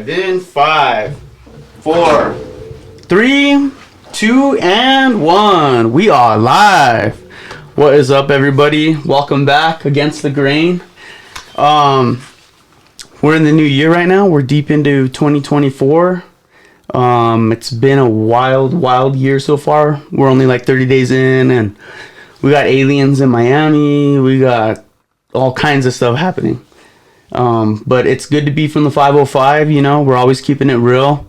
live in 5, 4, 3, 2, and 1. We are live. What is up, everybody? Welcome back Against the Grain. We're in the new year right now. We're deep into 2024. It's been a wild year so far. We're only like 30 days in, and we got aliens in Miami. We got all kinds of stuff happening. But it's good to be from the 505, you know, we're always keeping it real.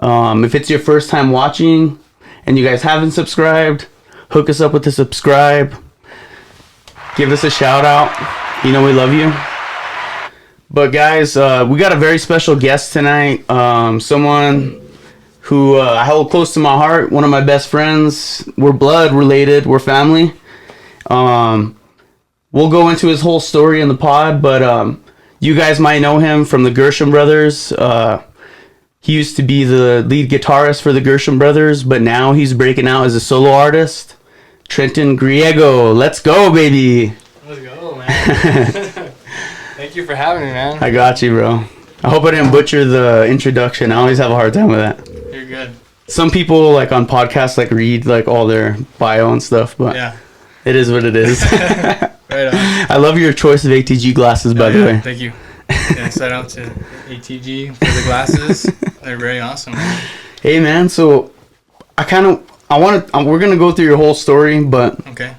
If it's your first time watching and you guys haven't subscribed, hook us up with a subscribe. Give us a shout out. You know we love you. But guys, we got a very special guest tonight. Someone who I hold close to my heart, one of my best friends. We're blood related, we're family. We'll go into his whole story in the pod, but you guys might know him from the Gershon Brothers. He used to be the lead guitarist for the Gershon Brothers, but now he's breaking out as a solo artist. Trenton Griego. Let's go, baby. Let's go, man. Thank you for having me, man. I got you, bro. I hope I didn't butcher the introduction. I always have a hard time with that. You're good. Some people, like, on podcasts, like, read, like, all their bio and stuff, but yeah, it is what it is. Right on. I love your choice of ATG glasses, by the way. Thank you. Yeah, shout out to ATG for the glasses. They're very awesome, man. Hey, man, so we're going to go through your whole story, but Okay.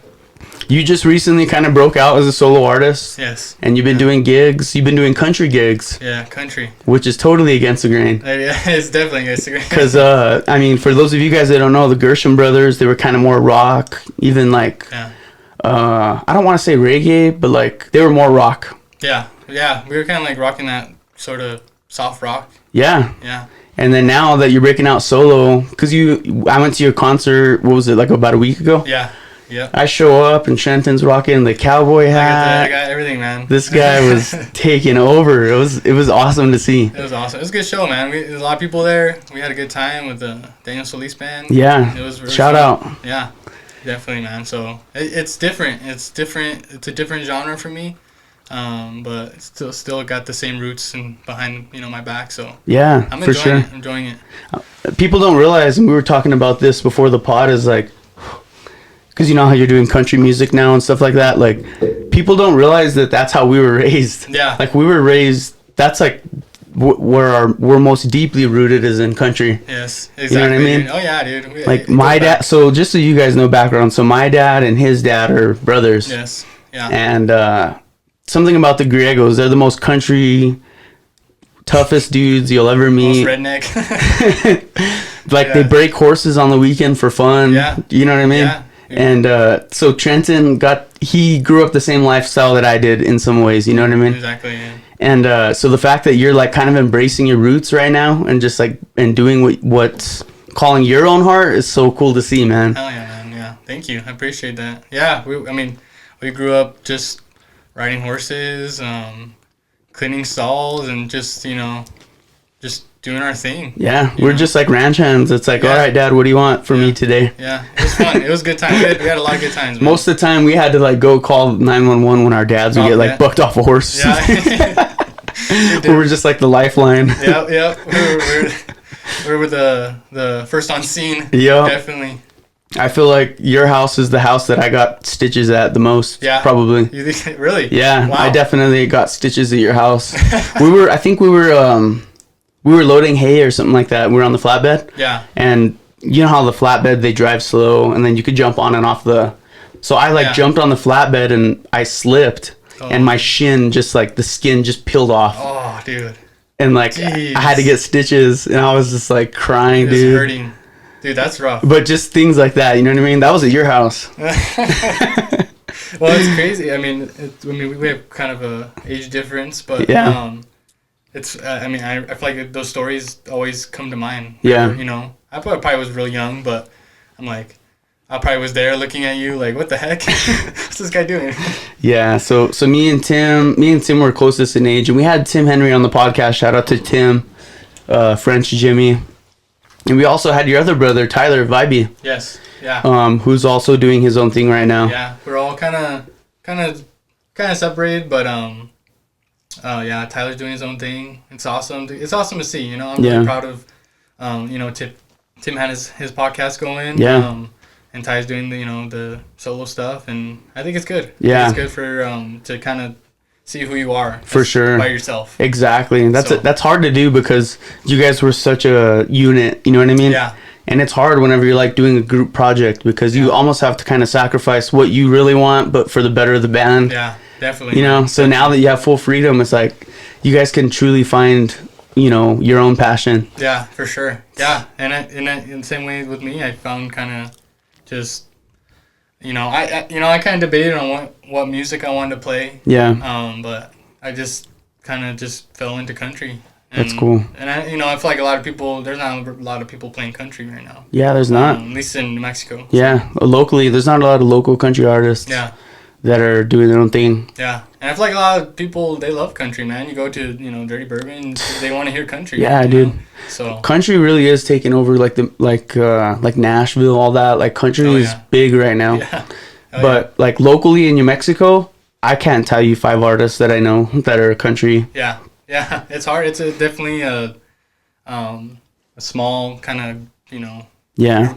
you just recently kind of broke out as a solo artist. Yes. And you've been doing gigs. You've been doing country gigs. Yeah, country. Which is totally against the grain. Yeah, it's definitely against the grain. Because, I mean, for those of you guys that don't know, the Gershon Brothers, they were kind of more rock, even like... Yeah. I don't want to say reggae, but like they were more rock. Yeah, we were kind of like rocking that sort of soft rock. Yeah. Yeah. And then now that you're breaking out solo, because I went to your concert, what was it, like about a week ago? Yeah. Yeah. I show up and Trenton's rocking the cowboy hat. I got everything, man. This guy was taking over. It was awesome to see. It was awesome. It was a good show, man. There's a lot of people there. We had a good time with the Daniel Solis band. Yeah. It was really Shout fun. out. Yeah. Definitely, man. So it's different. It's different. It's a different genre for me, but it's still got the same roots and behind my back. So yeah, I'm for sure. Enjoying it. People don't realize, and we were talking about this before the pod, is like, because you know how you're doing country music now and stuff like that. Like, people don't realize that that's how we were raised. Yeah. Like we were raised. That's like where we're most deeply rooted is in country. Yes, exactly. You know what I mean? Dude. Oh yeah, dude. Like my dad. So just so you guys know background. So my dad and his dad are brothers. Yes. Yeah. And something about the Griegos, they're the most country, toughest dudes you'll ever meet. Most redneck. Like they break horses on the weekend for fun. Yeah. You know what I mean? Yeah. And so Trenton he grew up the same lifestyle that I did in some ways. You know what I mean? Exactly. Yeah. And so the fact that you're like kind of embracing your roots right now and just like and doing what's calling your own heart is so cool to see, man. Hell yeah, man. Yeah. Thank you. I appreciate that. Yeah. We grew up just riding horses, cleaning stalls, and just doing our thing. Yeah, we're just like ranch hands. It's like, all right, Dad, what do you want from me today? Yeah, it was fun. It was a good time. We had a lot of good times, man. Most of the time, we had to like go call 911 when our dads would get like bucked off a horse. Yeah. We were just like the lifeline. Yep. We were the first on scene. Yeah, definitely. I feel like your house is the house that I got stitches at the most. Yeah, probably. You think really? Yeah, wow. I definitely got stitches at your house. I think we were loading hay or something like that. We were on the flatbed. Yeah. And you know how the flatbed, they drive slow and then you could jump on and off so I jumped on the flatbed and I slipped and my shin just like the skin just peeled off. Oh, dude. And like Jeez. I had to get stitches and I was just like crying, it was dude. hurting. Dude, that's rough. But just things like that, you know what I mean? That was at your house. Well, it's crazy. I mean, we have kind of a age difference, but it's. I feel like those stories always come to mind. Yeah. You know, I probably was real young, but I'm like, I probably was there looking at you like, what the heck? What's this guy doing? Yeah. So me and Tim were closest in age, and we had Tim Henry on the podcast. Shout out to Tim, French Jimmy. And we also had your other brother, Tyler Vibey. Yes. Yeah. Who's also doing his own thing right now. Yeah. We're all kind of separated, but Yeah, Tyler's doing his own thing. It's awesome. It's awesome to see. You know, I'm really proud of. You know, Tim had his podcast going. Yeah. And Ty's doing the solo stuff, and I think it's good. Yeah. It's good for to kind of see who you are. For sure. By yourself. Exactly. And that's hard to do because you guys were such a unit. You know what I mean? Yeah. And it's hard whenever you're like doing a group project because you almost have to kind of sacrifice what you really want, but for the better of the band. Yeah, definitely. You know, so now that you have full freedom, it's like you guys can truly find, you know, your own passion. Yeah, for sure. Yeah, and in the same way with me, I found kind of just, I kind of debated on what music I wanted to play. Yeah. But I just kind of just fell into country. That's cool. And I feel like there's not a lot of people playing country right now. Yeah, there's not. At least in New Mexico. Yeah, locally, there's not a lot of local country artists. Yeah. That are doing their own thing. Yeah, and I feel like a lot of people, they love country, man. You go to Dirty Bourbon, they want to hear country. Yeah, dude. So country really is taking over, like Nashville, all that. Like country is big right now. Yeah. But like locally in New Mexico, I can't tell you 5 artists that I know that are country. Yeah, it's hard. It's definitely a small kind of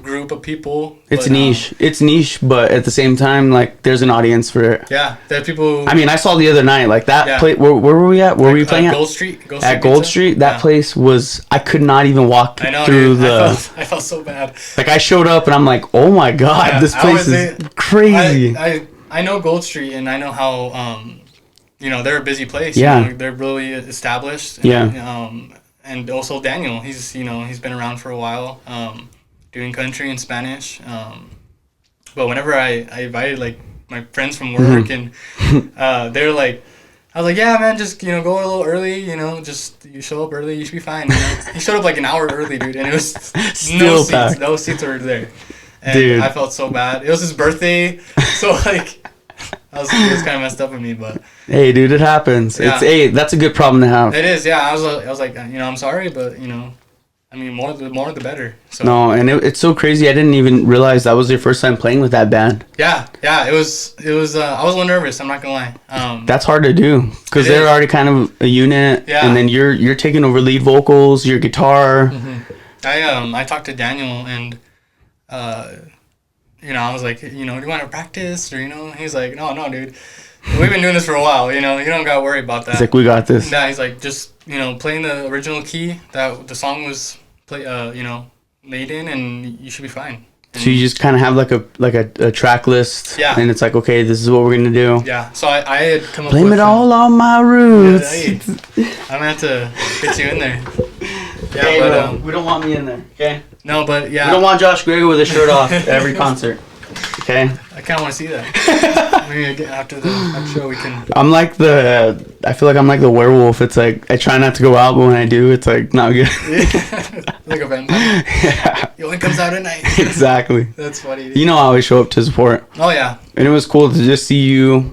group of people. It's niche. It's niche, but at the same time, like there's an audience for it. Yeah, there are people. I mean, I saw the other night, like that place. Where were we at? Were we playing at Gold Street? At Gold Street, that place was. I could not even walk through dude. I felt so bad. Like I showed up and I'm like, oh my god, this place is crazy. I know Gold Street and I know how they're a busy place. Yeah, they're really established. And also Daniel, he's been around for a while. Doing country in Spanish, but whenever I invited like my friends from work and they're like, I was like, yeah, man, just go a little early, just you show up early, you should be fine. He showed up like an hour early, dude, and it was no seats were there, and dude. I felt so bad. It was his birthday, so like it was kind of messed up with me, but hey, dude, it happens. Yeah. That's a good problem to have. It is, yeah. I was like, I'm sorry, but I mean, more the better. So. No, and it's so crazy. I didn't even realize that was your first time playing with that band. Yeah, it was. I was a little nervous. I'm not gonna lie. That's hard to do because they're already kind of a unit, and then you're taking over lead vocals, your guitar. Mm-hmm. I talked to Daniel, and I was like, do you want to practice, or he's like, no, dude. We've been doing this for a while, you don't gotta worry about that. He's like, we got this. Yeah, he's like, just playing the original key that the song was made in, and you should be fine. And so you just kind of have like a track list, and it's like, okay, this is what we're gonna do. Yeah. So I had come up. Blame it all on my roots. Yeah, hey, I'm gonna have to get you in there. Yeah, hey, but we don't want me in there. Okay. No, but yeah. We don't want Josh Griego with his shirt off at every concert. Okay. I kind of want to see that. Maybe after the show we can. I feel like I'm like the werewolf. It's like I try not to go out, but when I do, it's like not good. Like a vampire. Yeah. He only comes out at night. Exactly. That's funny. Dude. I always show up to support. Oh yeah. And it was cool to just see you.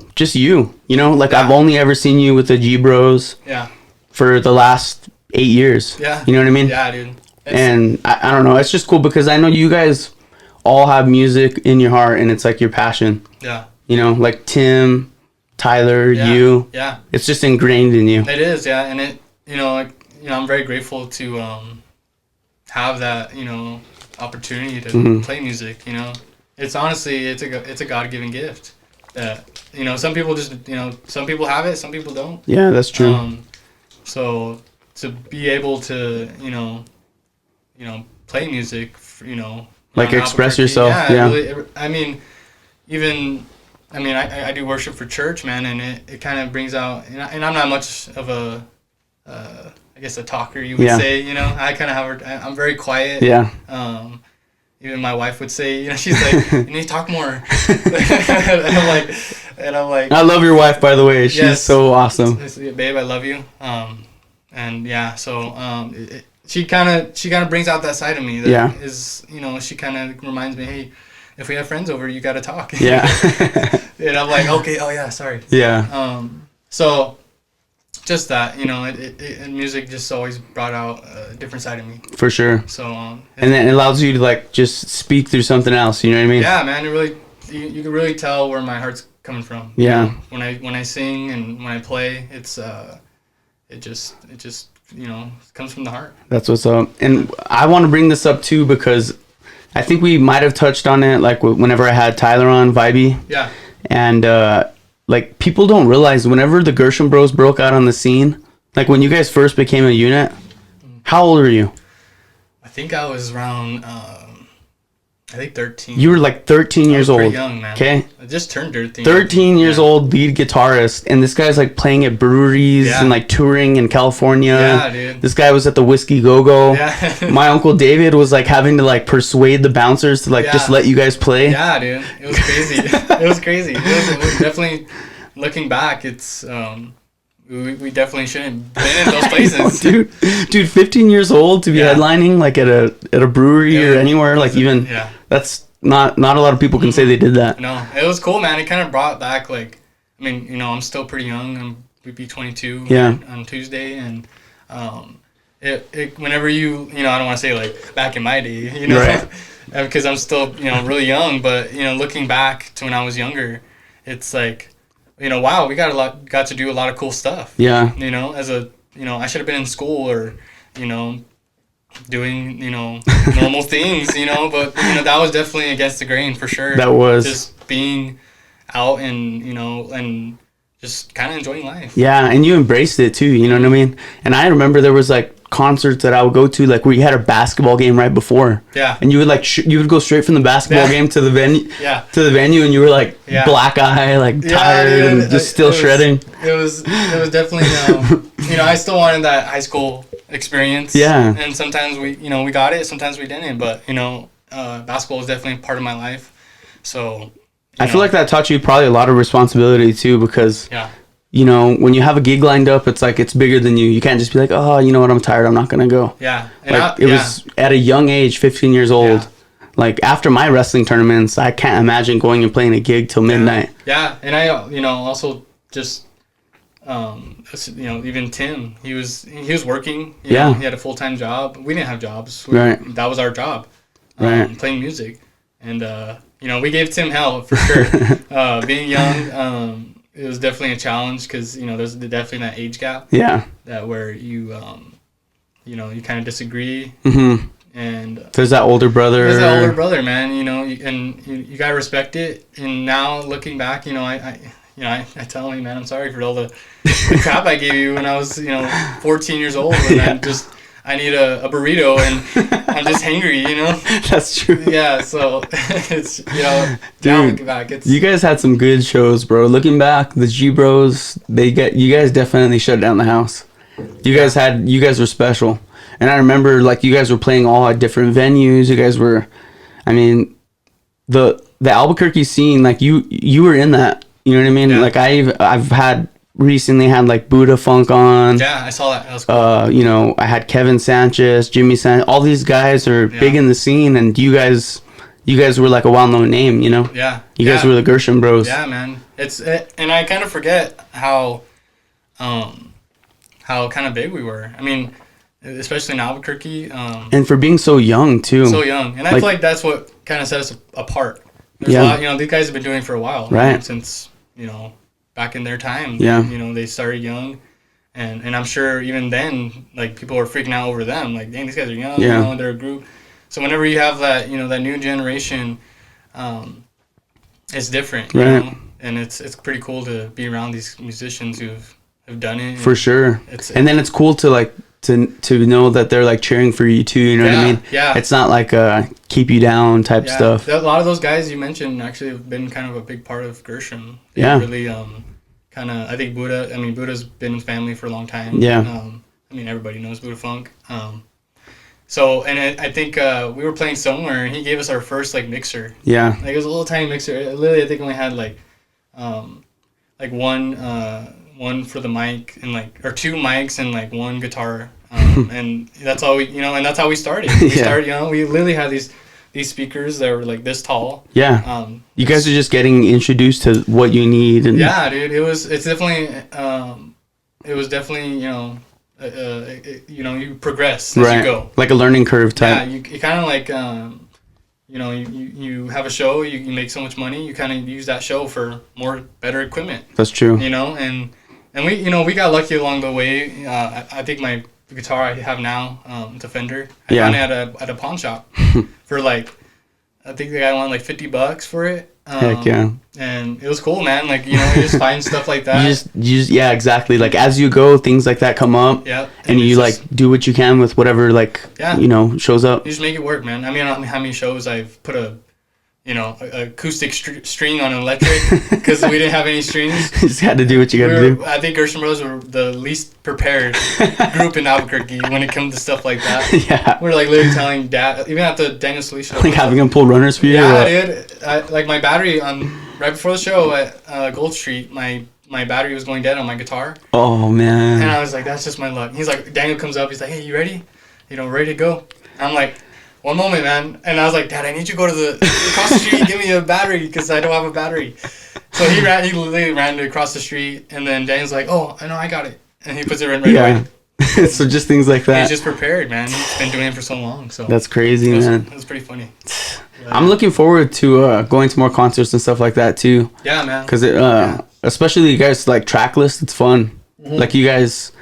Like I've only ever seen you with the G Bros. Yeah. For the last 8 years. Yeah. You know what I mean? Yeah, dude. And I don't know. It's just cool because I know you guys all have music in your heart and it's like your passion. Yeah. Like Tim, Tyler, you. Yeah. It's just ingrained in you. It is, yeah. And it, I'm very grateful to have that, opportunity to play music, It's honestly, it's a God-given gift that, some people just, some people have it, some people don't. Yeah, that's true. So to be able to, play music, like express yourself. Yeah. Really, I do worship for church, man, and it kind of brings out, and I'm not much of a, I guess a talker, you would say, I kind of I'm very quiet. Yeah. Even my wife would say, she's like, you need to talk more. and I'm like. I love your wife, by the way. She's so awesome. Babe, I love you. And yeah, so she kind of brings out that side of me that is, she kind of reminds me, hey, if we have friends over, you got to talk. Yeah. And I'm like, okay, oh yeah, sorry. Yeah. So just that, and music just always brought out a different side of me. For sure. So and then it allows you to like just speak through something else, you know what I mean? Yeah, man, it really you can really tell where my heart's coming from. Yeah. When I sing and when I play, it's it just comes from the heart. That's what's up. And I want to bring this up too because I think we might have touched on it like whenever I had Tyler on Vibey. Yeah. And like people don't realize whenever the Gershon Bros broke out on the scene, like when you guys first became a unit, how old were you? I think I was around 13. You were like 13 years old. Pretty young, man. Okay. I just turned 13. 13 years old, lead guitarist, and this guy's like playing at breweries and like touring in California. Yeah, dude. This guy was at the Whiskey Go-Go. Yeah. My uncle David was like having to like persuade the bouncers to like just let you guys play. Yeah, dude. It was crazy. It was crazy. It was definitely, looking back, it's we definitely shouldn't have been in those places. dude, 15 years old to be headlining like at a brewery or anywhere, like even that's not a lot of people can say they did that. No, it was cool, man. It kind of brought back like, I mean, I'm still pretty young. We'd be 22 on Tuesday, and it whenever you I don't want to say like back in my day, right. Because I'm still really young, but looking back to when I was younger, it's like, wow, we got to do a lot of cool stuff. Yeah. As a I should have been in school or doing normal things, but that was definitely against the grain for sure. That was just being out and and just kind of enjoying life. Yeah, and you embraced it too, you know what I mean? And I remember there was like concerts that I would go to like where you had a basketball game right before. Yeah. And you would like you would go straight from the basketball game to the venue. Yeah. To the venue, and you were like black eye, like tired and just still shredding. It was definitely I still wanted that high school experience. Yeah. And sometimes we we got it, sometimes we didn't, but basketball was definitely part of my life. So I feel like that taught you probably a lot of responsibility too, because when you have a gig lined up, it's like it's bigger than you. You can't just be like, oh, you know what, I'm tired, I'm not gonna go. Yeah. And like it was at a young age, 15 years old. Yeah. Like after my wrestling tournaments, I can't imagine going and playing a gig till midnight. Yeah, and I also just even Tim, he was working. He had a full-time job. We didn't have jobs. That was our job. Playing music, and we gave Tim hell for sure. Being young, it was definitely a challenge because there's definitely that age gap. Yeah. That where you you kind of disagree. Mm-hmm. And there's that older brother. There's that older brother, man. And you gotta respect it. And now looking back, I tell him, man, I'm sorry for all the crap I gave you when I was 14 years old, and I need a burrito and I'm just hangry, That's true. Yeah, so it's now looking back, it's you guys had some good shows, bro. Looking back, the G Bros, you guys definitely shut down the house. You guys were special. And I remember like you guys were playing all at different venues. You guys were, I mean, the Albuquerque scene, like you were in that. You know what I mean? Yeah. Like I've recently had like Buddha Funk on. Yeah, I saw that. That was cool. I had Kevin Sanchez, Jimmy Sanchez. All these guys are big in the scene, and you guys were like a well-known name. Yeah. You guys were the Gershon Bros. Yeah, man. And I kind of forget how kind of big we were. I mean, especially in Albuquerque. And for being so young too. So young, and I feel like that's what kind of set us apart. There's a lot, these guys have been doing it for a while, right? Since back in their time, yeah. They started young, and I'm sure even then, like people were freaking out over them, like, dang, these guys are young, they're a group. So whenever you have that, that new generation, it's different, right? And it's pretty cool to be around these musicians who've done it. For sure. And then it's cool to like to know that they're like cheering for you too. You know what I mean? Yeah. It's not like keep you down type stuff. A lot of those guys you mentioned actually have been kind of a big part of Gershon. They really kind of. I think Buddha. I mean, Buddha's been in family for a long time. Yeah. I mean, everybody knows Buddha Funk. So, and I think we were playing somewhere, and he gave us our first like mixer. Yeah. Like it was a little tiny mixer. Literally, I think only had like one for the mic and or two mics and like one guitar. And that's all we, and that's how we started. We started, we literally had these speakers that were like this tall. Yeah. You guys are just getting introduced to what you need. And yeah, dude, it's definitely, you progress as you go. Like a learning curve type. Yeah, you kind of like, you have a show, you make so much money, you kind of use that show for better equipment. That's true. And we got lucky along the way. I think the guitar I have now, Defender, I found it at a pawn shop for like, I think the guy wanted like $50 for it. Heck yeah. And it was cool, man. Like, you just find stuff like that. You just yeah, exactly. Like as you go, things like that come up. Yeah. And you like do what you can with whatever shows up. You just make it work, man. I mean, I don't know how many shows I've put a acoustic string on an electric because we didn't have any strings. You just had to do what you got to do. I think Gershon Brothers were the least prepared group in Albuquerque when it comes to stuff like that. Yeah. We're like literally telling Dad, even at the Daniel Solis show. Like having him pull runners for you? Yeah, dude. Like my battery right before the show at Gold Street, my battery was going dead on my guitar. Oh, man. And I was like, that's just my luck. He's like, Daniel comes up, he's like, hey, you ready? Ready to go? And I'm like, one moment, man. And I was like, Dad, I need you to go to across the street and give me a battery because I don't have a battery. So he literally ran across the street, and then Daniel's like, oh, I know, I got it. And he puts it right away. So just things like that. He's just prepared, man. He's been doing it for so long. So that's crazy, man. It was pretty funny. I'm looking forward to going to more concerts and stuff like that, too. Yeah, man. Because especially you guys, like, track list, it's fun. Mm-hmm. Like, you guys,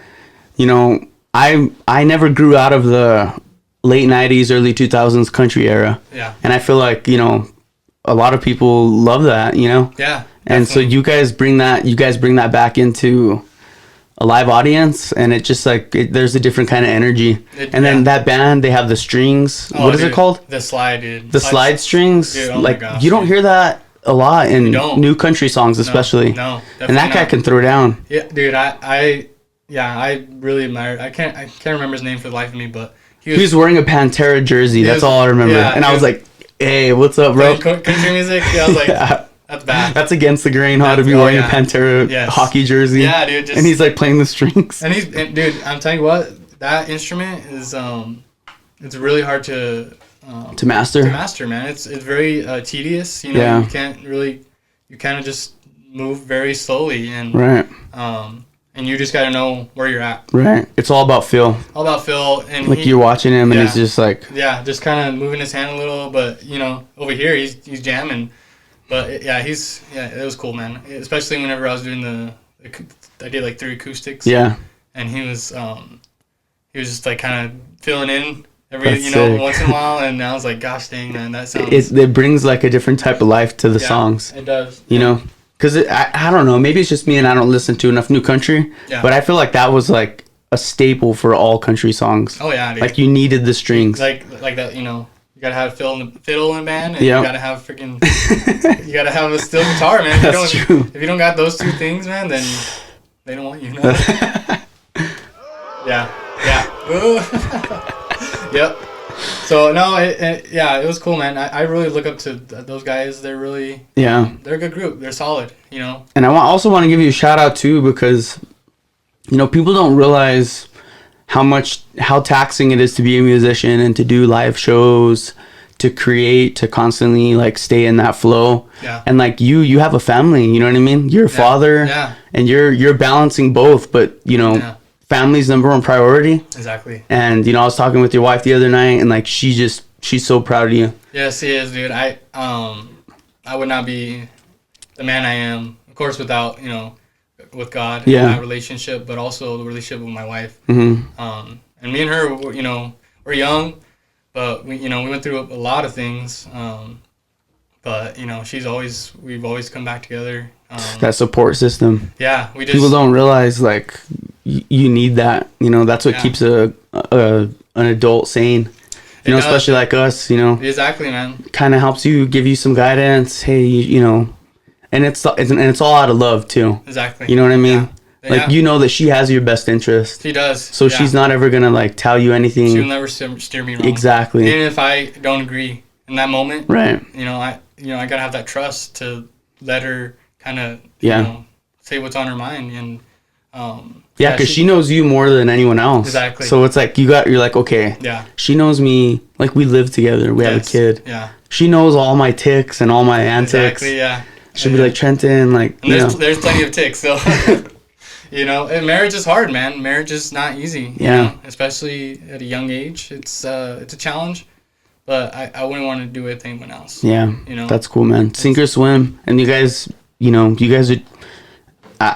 I never grew out of the late 90s, early 2000s country era. Yeah. And I feel like, a lot of people love that, Yeah. And definitely. So you guys bring that back into a live audience, and it just like, there's a different kind of energy. Then that band, they have the strings. Oh, what is it called? The slide, dude. The slide strings. Dude, oh like, my gosh, you don't hear that a lot in new country songs, especially. No, and that guy can throw down. Yeah, dude, I really admire, I can't remember his name for the life of me, but he was wearing a Pantera jersey. That's all I remember. Yeah, and I was like, hey, what's up, bro? Country music? Yeah, I was like, that's bad. That's against the grain, to be wearing a Pantera hockey jersey. Yeah, dude. And he's like playing the strings. And dude, I'm telling you what, that instrument is, it's really hard to master. To master, man. It's very tedious. You kind of just move very slowly, and right. And you just got to know where you're at. Right. It's all about feel. And like you're watching him, and he's just like... Yeah, just kind of moving his hand a little, but, over here, he's jamming. But, it was cool, man. Especially whenever I was doing I did, like, 3 acoustics. Yeah. And he was just, like, kind of filling in every, once in a while, and I was like, gosh dang, man, that sounds... It brings, like, a different type of life to the songs. It does. Because I don't know, maybe it's just me and I don't listen to enough new country, but I feel like that was like a staple for all country songs. Oh yeah, dude. Like you needed the strings. Like that, you gotta have fiddle in a band, and you gotta have freaking, you gotta have a steel guitar, man. That's true. If you don't got those 2 things, man, then they don't want you. Yeah. Yep. So no, it was cool, man. I really look up to those guys. They're really they're a good group. They're solid, And I also want to give you a shout out too, because people don't realize how taxing it is to be a musician and to do live shows, to create, to constantly like stay in that flow. Yeah. And like you have a family, you know what I mean? You're a father, and you're balancing both, but family's number one priority. Exactly. And I was talking with your wife the other night, and like she's so proud of you. Yes, she is, dude. I would not be the man I am, of course, without with God and that relationship, but also the relationship with my wife. Mm-hmm. And me and her, we're young, but we went through a lot of things. But we've always come back together. That support system. Yeah, people don't realize like you need that. That's what keeps an adult sane. Especially like us. Exactly, man. Kind of helps give you some guidance. Hey, and it's all out of love too. Exactly. You know what I mean? Yeah. Like that she has your best interest. She does. So she's not ever gonna like tell you anything. She'll never steer me wrong. Exactly. Even if I don't agree in that moment. Right. I gotta have that trust to let her kind of say what's on her mind, and because she knows you more than anyone else. Exactly. So it's like you're like, okay, she knows me, like we live together, we have a kid. Yeah. She knows all my tics and all my antics. Exactly. Yeah. She'll be like, Trenton, like, and there's plenty of tics, so and marriage is hard, man. Marriage is not easy. Especially at a young age. It's a challenge. But I wouldn't want to do it with anyone else. Yeah. That's cool, man. Sink or swim. And you guys are,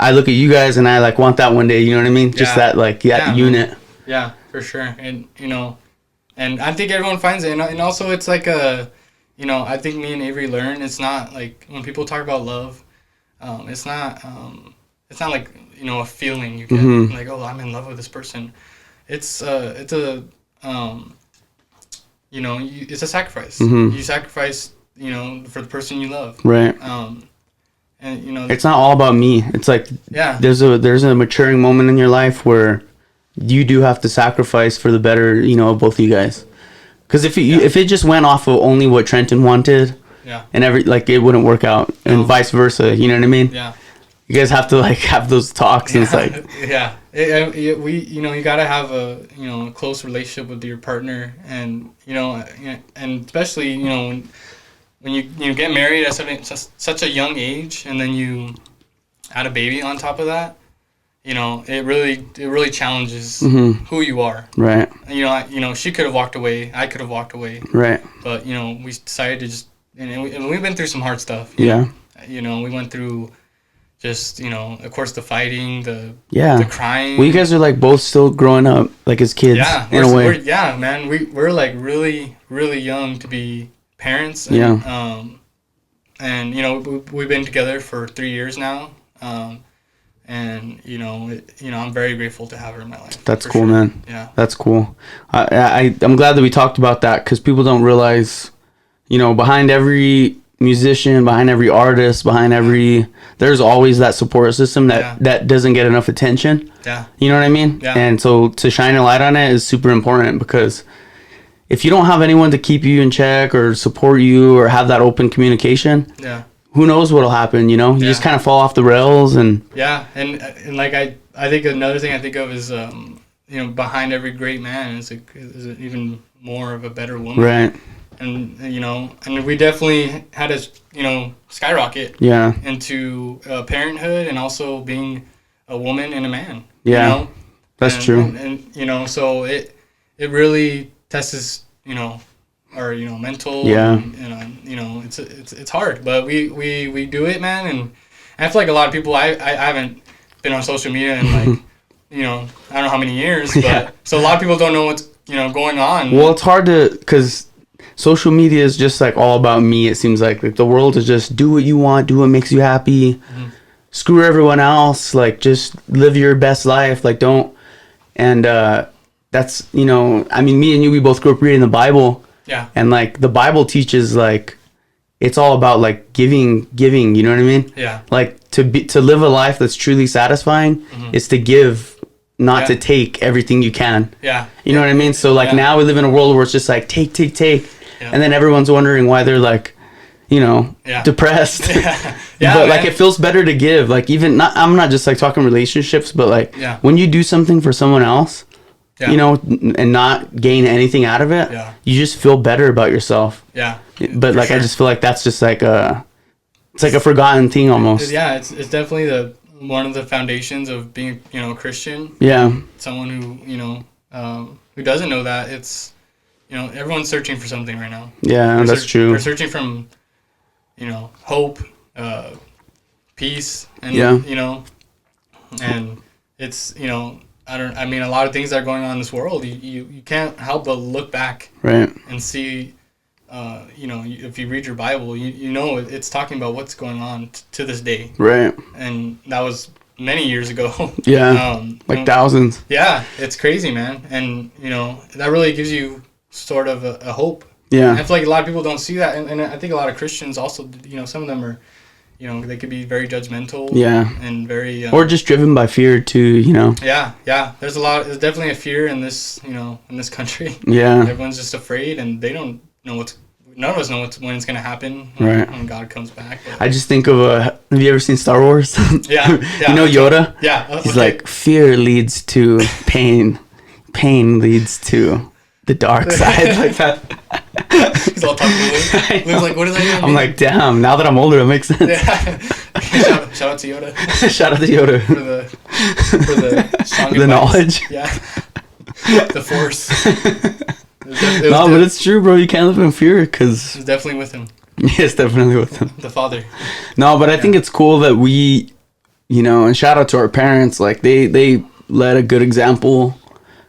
I look at you guys and I like want that one day. You know what I mean? Just that like unit. Yeah, for sure. And and I think everyone finds it. And also it's like I think me and Avery learn. It's not like when people talk about love, it's not like a feeling you get like, oh, I'm in love with this person. It's a it's a sacrifice. You sacrifice for the person you love. Right. And it's not all about me. It's like there's a maturing moment in your life where you do have to sacrifice for the better of both of you guys. Because if it just went off of only what Trenton wanted, and it wouldn't work out, and vice versa. You know what I mean? Yeah. You guys have to like have those talks, and it's like you gotta have a close relationship with your partner, and and especially when you get married at such a young age, and then you add a baby on top of that, it really challenges who you are. Right. She could have walked away. I could have walked away. Right. But we decided to just and we've been through some hard stuff. Yeah. We went through just of course the fighting, the crying. Well, you guys are like both still growing up like as kids. Yeah. In a way. Man. We're like really really young to be parents. And, and we've been together for 3 years now. And I'm very grateful to have her in my life. That's cool, man. Yeah, that's cool. I'm glad that we talked about that, because people don't realize, behind every musician, behind every artist, there's always that support system that doesn't get enough attention. Yeah, you know what I mean? Yeah. And so to shine a light on it is super important, because if you don't have anyone to keep you in check or support you or have that open communication, who knows what'll happen, you just kind of fall off the rails. And like I think another thing I think of is behind every great man is even more of a better woman. Right. And and we definitely had to skyrocket into parenthood, and also being a woman and a man. That's true. And so it really tests our mental. And it's hard, but we do it, man. And I feel like a lot of people, I haven't been on social media in like I don't know how many years, but so a lot of people don't know what's going on. Well, it's hard because social media is just like all about me. It seems like the world is just do what you want, do what makes you happy, screw everyone else, like just live your best life, like don't. And that's I mean, me and you, we both grew up reading the Bible. Yeah. And like the Bible teaches like it's all about like giving, you know what I mean? Yeah. Like to live a life that's truly satisfying is to give, not to take everything you can. Yeah. You know what I mean? So like now we live in a world where it's just like take. Yeah. And then everyone's wondering why they're like, depressed. But like it feels better to give. Like I'm not just like talking relationships, but like when you do something for someone else, and not gain anything out of it, you just feel better about yourself. Yeah. But like, I just feel like that's just like it's like a forgotten thing almost. Yeah, it's definitely one of the foundations of being, a Christian. Yeah. Someone who, who doesn't know that, it's, everyone's searching for something right now. Yeah, that's true. We're searching from, hope, peace, and, and it's, I mean, a lot of things that are going on in this world, you can't help but look back and see, if you read your Bible, it's talking about what's going on to this day. Right. And that was many years ago. Yeah. Like thousands. Yeah. It's crazy, man. And, that really gives you sort of a hope. Yeah. I feel like a lot of people don't see that. And I think a lot of Christians also, some of them are, they could be very judgmental. Yeah. And very... or just driven by fear too, Yeah, yeah. There's definitely a fear in this, in this country. Yeah. Everyone's just afraid, and they don't know none of us know when it's going to happen when God comes back. But. I just think of, have you ever seen Star Wars? Yeah. Yoda? Yeah. He's like, fear leads to pain. Pain leads to the dark side. Like that. He's all talking to Luke. Luke's like, what does that mean? I'm like, damn, now that I'm older, it makes sense. Yeah. Shout out to Yoda. Shout out to Yoda. For the strong the knowledge. Yeah. The force. But it's true, bro. You can't live in fear because... It's definitely with him. Yeah, it's definitely with him. The Father. No, but I think it's cool that we you know, and shout out to our parents. Like they led a good example.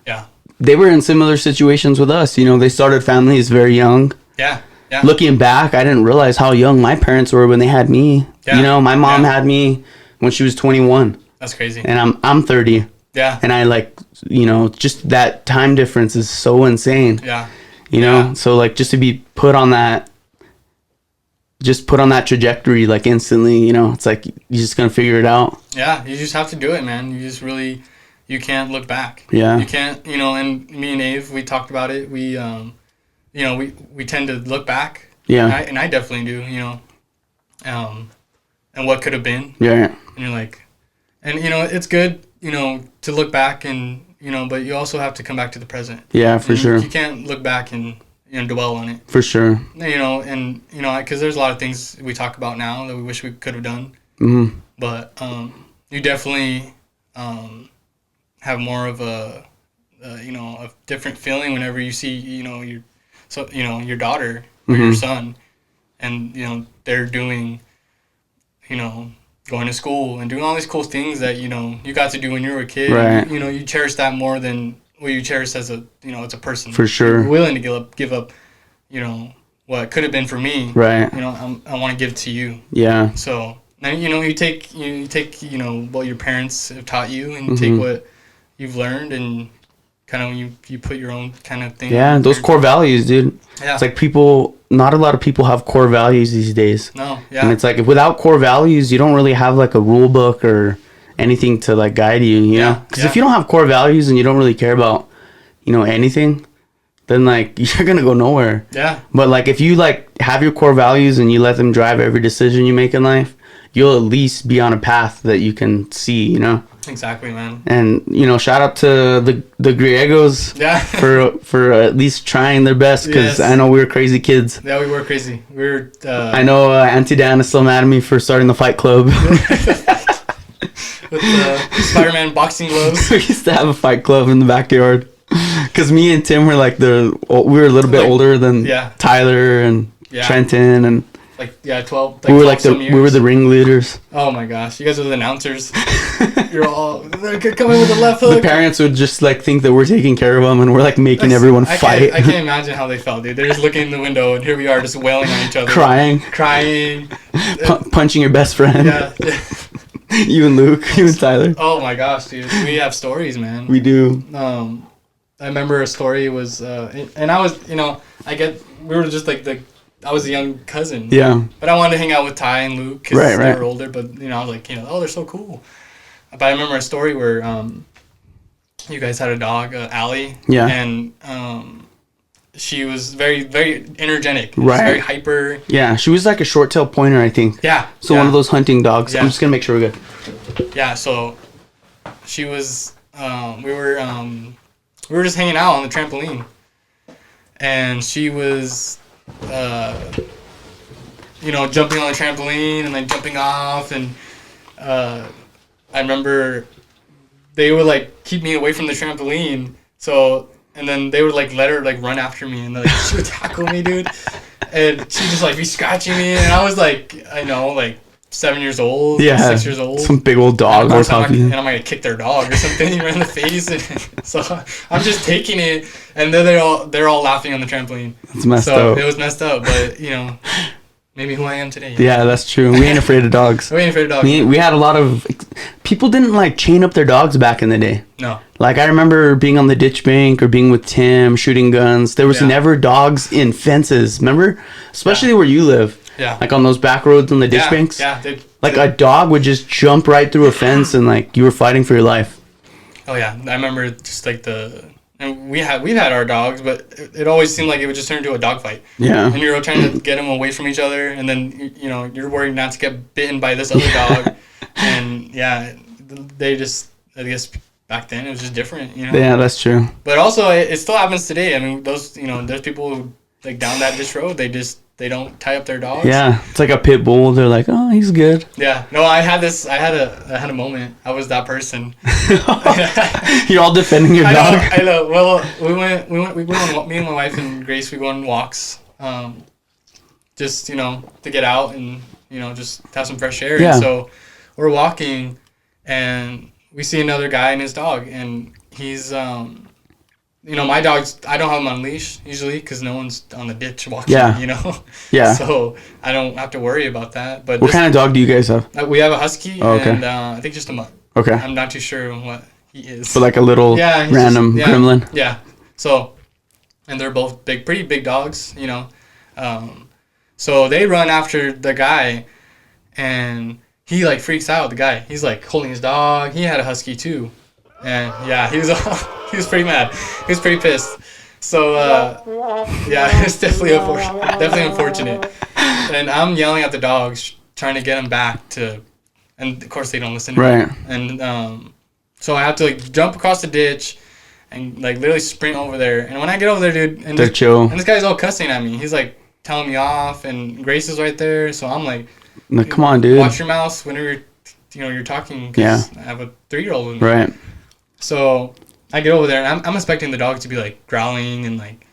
Yeah. They were in similar situations with us. You know, they started families very young. Yeah. Yeah. Looking back, I didn't realize how young my parents were when they had me. Yeah. You know, my mom had me when she was 21. That's crazy. And I'm 30. Yeah. And I like, you know, just that time difference is so insane. Yeah. You know, so like just to be put on that trajectory like instantly, you know, it's like you're just gonna figure it out. Yeah, you just have to do it, man. You can't look back. Yeah. You can't, you know, and me and Ave, we talked about it. We, you know, we tend to look back. Yeah. And I definitely do, you know, and what could have been. Yeah. And you're like, and, you know, it's good, you know, to look back and, you know, but you also have to come back to the present. Yeah, for sure. You can't look back and, you know, dwell on it. For sure. You know, and, you know, because there's a lot of things we talk about now that we wish we could have done. Mm-hmm. But you definitely have more of a, you know, a different feeling whenever you see, you know, your daughter or your son, and, you know, they're doing, you know, going to school and doing all these cool things that, you know, you got to do when you were a kid. Right. You know, you cherish that more than what you cherish as a, you know, as a person. For sure. You're willing to give up, you know, what could have been for me. Right. You know, I want to give to you. Yeah. So now, you know, you take, you know, what your parents have taught you, and take what you've learned, and kind of you put your own kind of thing. Yeah, those core values, dude. Yeah. It's like not a lot of people have core values these days. No, yeah. And it's like, without core values, you don't really have like a rule book or anything to like guide you, you know? Because if you don't have core values and you don't really care about, you know, anything, then like you're gonna go nowhere. Yeah. But like if you like have your core values and you let them drive every decision you make in life, you'll at least be on a path that you can see, you know? Exactly, man. And, you know, shout out to the Griegos for at least trying their best, because I know we were crazy kids. Yeah, we were crazy. We were. I know Auntie Dan is still mad at me for starting the fight club. With Spider-Man boxing gloves. We used to have a fight club in the backyard. Because me and Tim were like we were a little bit older than Tyler and Trenton, and like 12. We were like we were the ringleaders. Oh my gosh, you guys were the announcers. You're all coming with the left hook. The parents would just like think that we're taking care of them, and we're like making everyone fight. I can't imagine how they felt, dude. They're just looking in the window, and here we are just wailing on each other, crying, punching your best friend. Yeah. You and Luke, you and Tyler. Oh my gosh, dude, we have stories, man. We do. I remember a story was, and I was, you know, we were just like I was a young cousin. Yeah. But I wanted to hang out with Ty and Luke because they were older. But, you know, I was like, you know, oh, they're so cool. But I remember a story where you guys had a dog, Allie. Yeah. And she was very, very energetic. Right. Very hyper. Yeah. She was like a short-tail pointer, I think. Yeah. So one of those hunting dogs. Yeah. I'm just going to make sure we're good. Yeah. So she was, we were just hanging out on the trampoline. And she was... you know, jumping on the trampoline and then jumping off, and I remember they would like keep me away from the trampoline, so, and then they would like let her like run after me, and like she would tackle me, dude, and she'd just like be scratching me, and I was like, I know, like 7 years old, 6 years old, some big old dog or something, and I'm gonna kick their dog or something right in the face, and so I'm just taking it, and then they're all laughing on the trampoline. It's messed up. It was messed up, but you know, maybe who I am today. Yeah, that's true. We ain't afraid of dogs. We ain't afraid of dogs. We had a lot of people didn't like chain up their dogs back in the day. No. Like I remember being on the ditch bank or being with Tim shooting guns. There was never dogs in fences. Remember, especially where you live. Yeah. Like on those back roads on the ditch banks. Yeah. A dog would just jump right through a fence, and like you were fighting for your life. Oh yeah, I remember just like and we've had our dogs, but it always seemed like it would just turn into a dog fight. Yeah. And you're trying to get them away from each other, and then you know you're worried not to get bitten by this other dog. And yeah, they just, I guess back then it was just different, you know. Yeah, that's true. But also it still happens today. I mean, those, you know, there's people who like down that ditch road, they don't tie up their dogs. Yeah, it's like a pit bull. They're like, oh, he's good. Yeah. No, I had a moment. I was that person. You're all defending your dog. I know. Well, we went on, me and my wife and Grace, we go on walks, just, you know, to get out and, you know, just have some fresh air. Yeah. And so we're walking, and we see another guy and his dog, and he's my dogs, I don't have them on leash usually because no one's on the ditch walking. Yeah. So I don't have to worry about that. But what kind of dog do you guys have? We have a husky, okay. And I think just a mutt. Okay. I'm not too sure what he is. So like a little random gremlin. Yeah. So, and they're both pretty big dogs. So they run after the guy, and he like freaks out. The guy, he's like holding his dog. He had a husky too, and yeah, he was he was pretty mad. He was pretty pissed. So yeah, it's definitely unfortunate. And I'm yelling at the dogs, trying to get them back to, and of course they don't listen to me. And so I have to like jump across the ditch and like literally sprint over there. And when I get over there, dude, and this guy's all cussing at me. He's like telling me off, and Grace is right there. So I'm like, come on, dude. Watch your mouth whenever you're talking. Cause I have a 3-year-old with me. Right. So I get over there, and I'm expecting the dog to be like growling and like,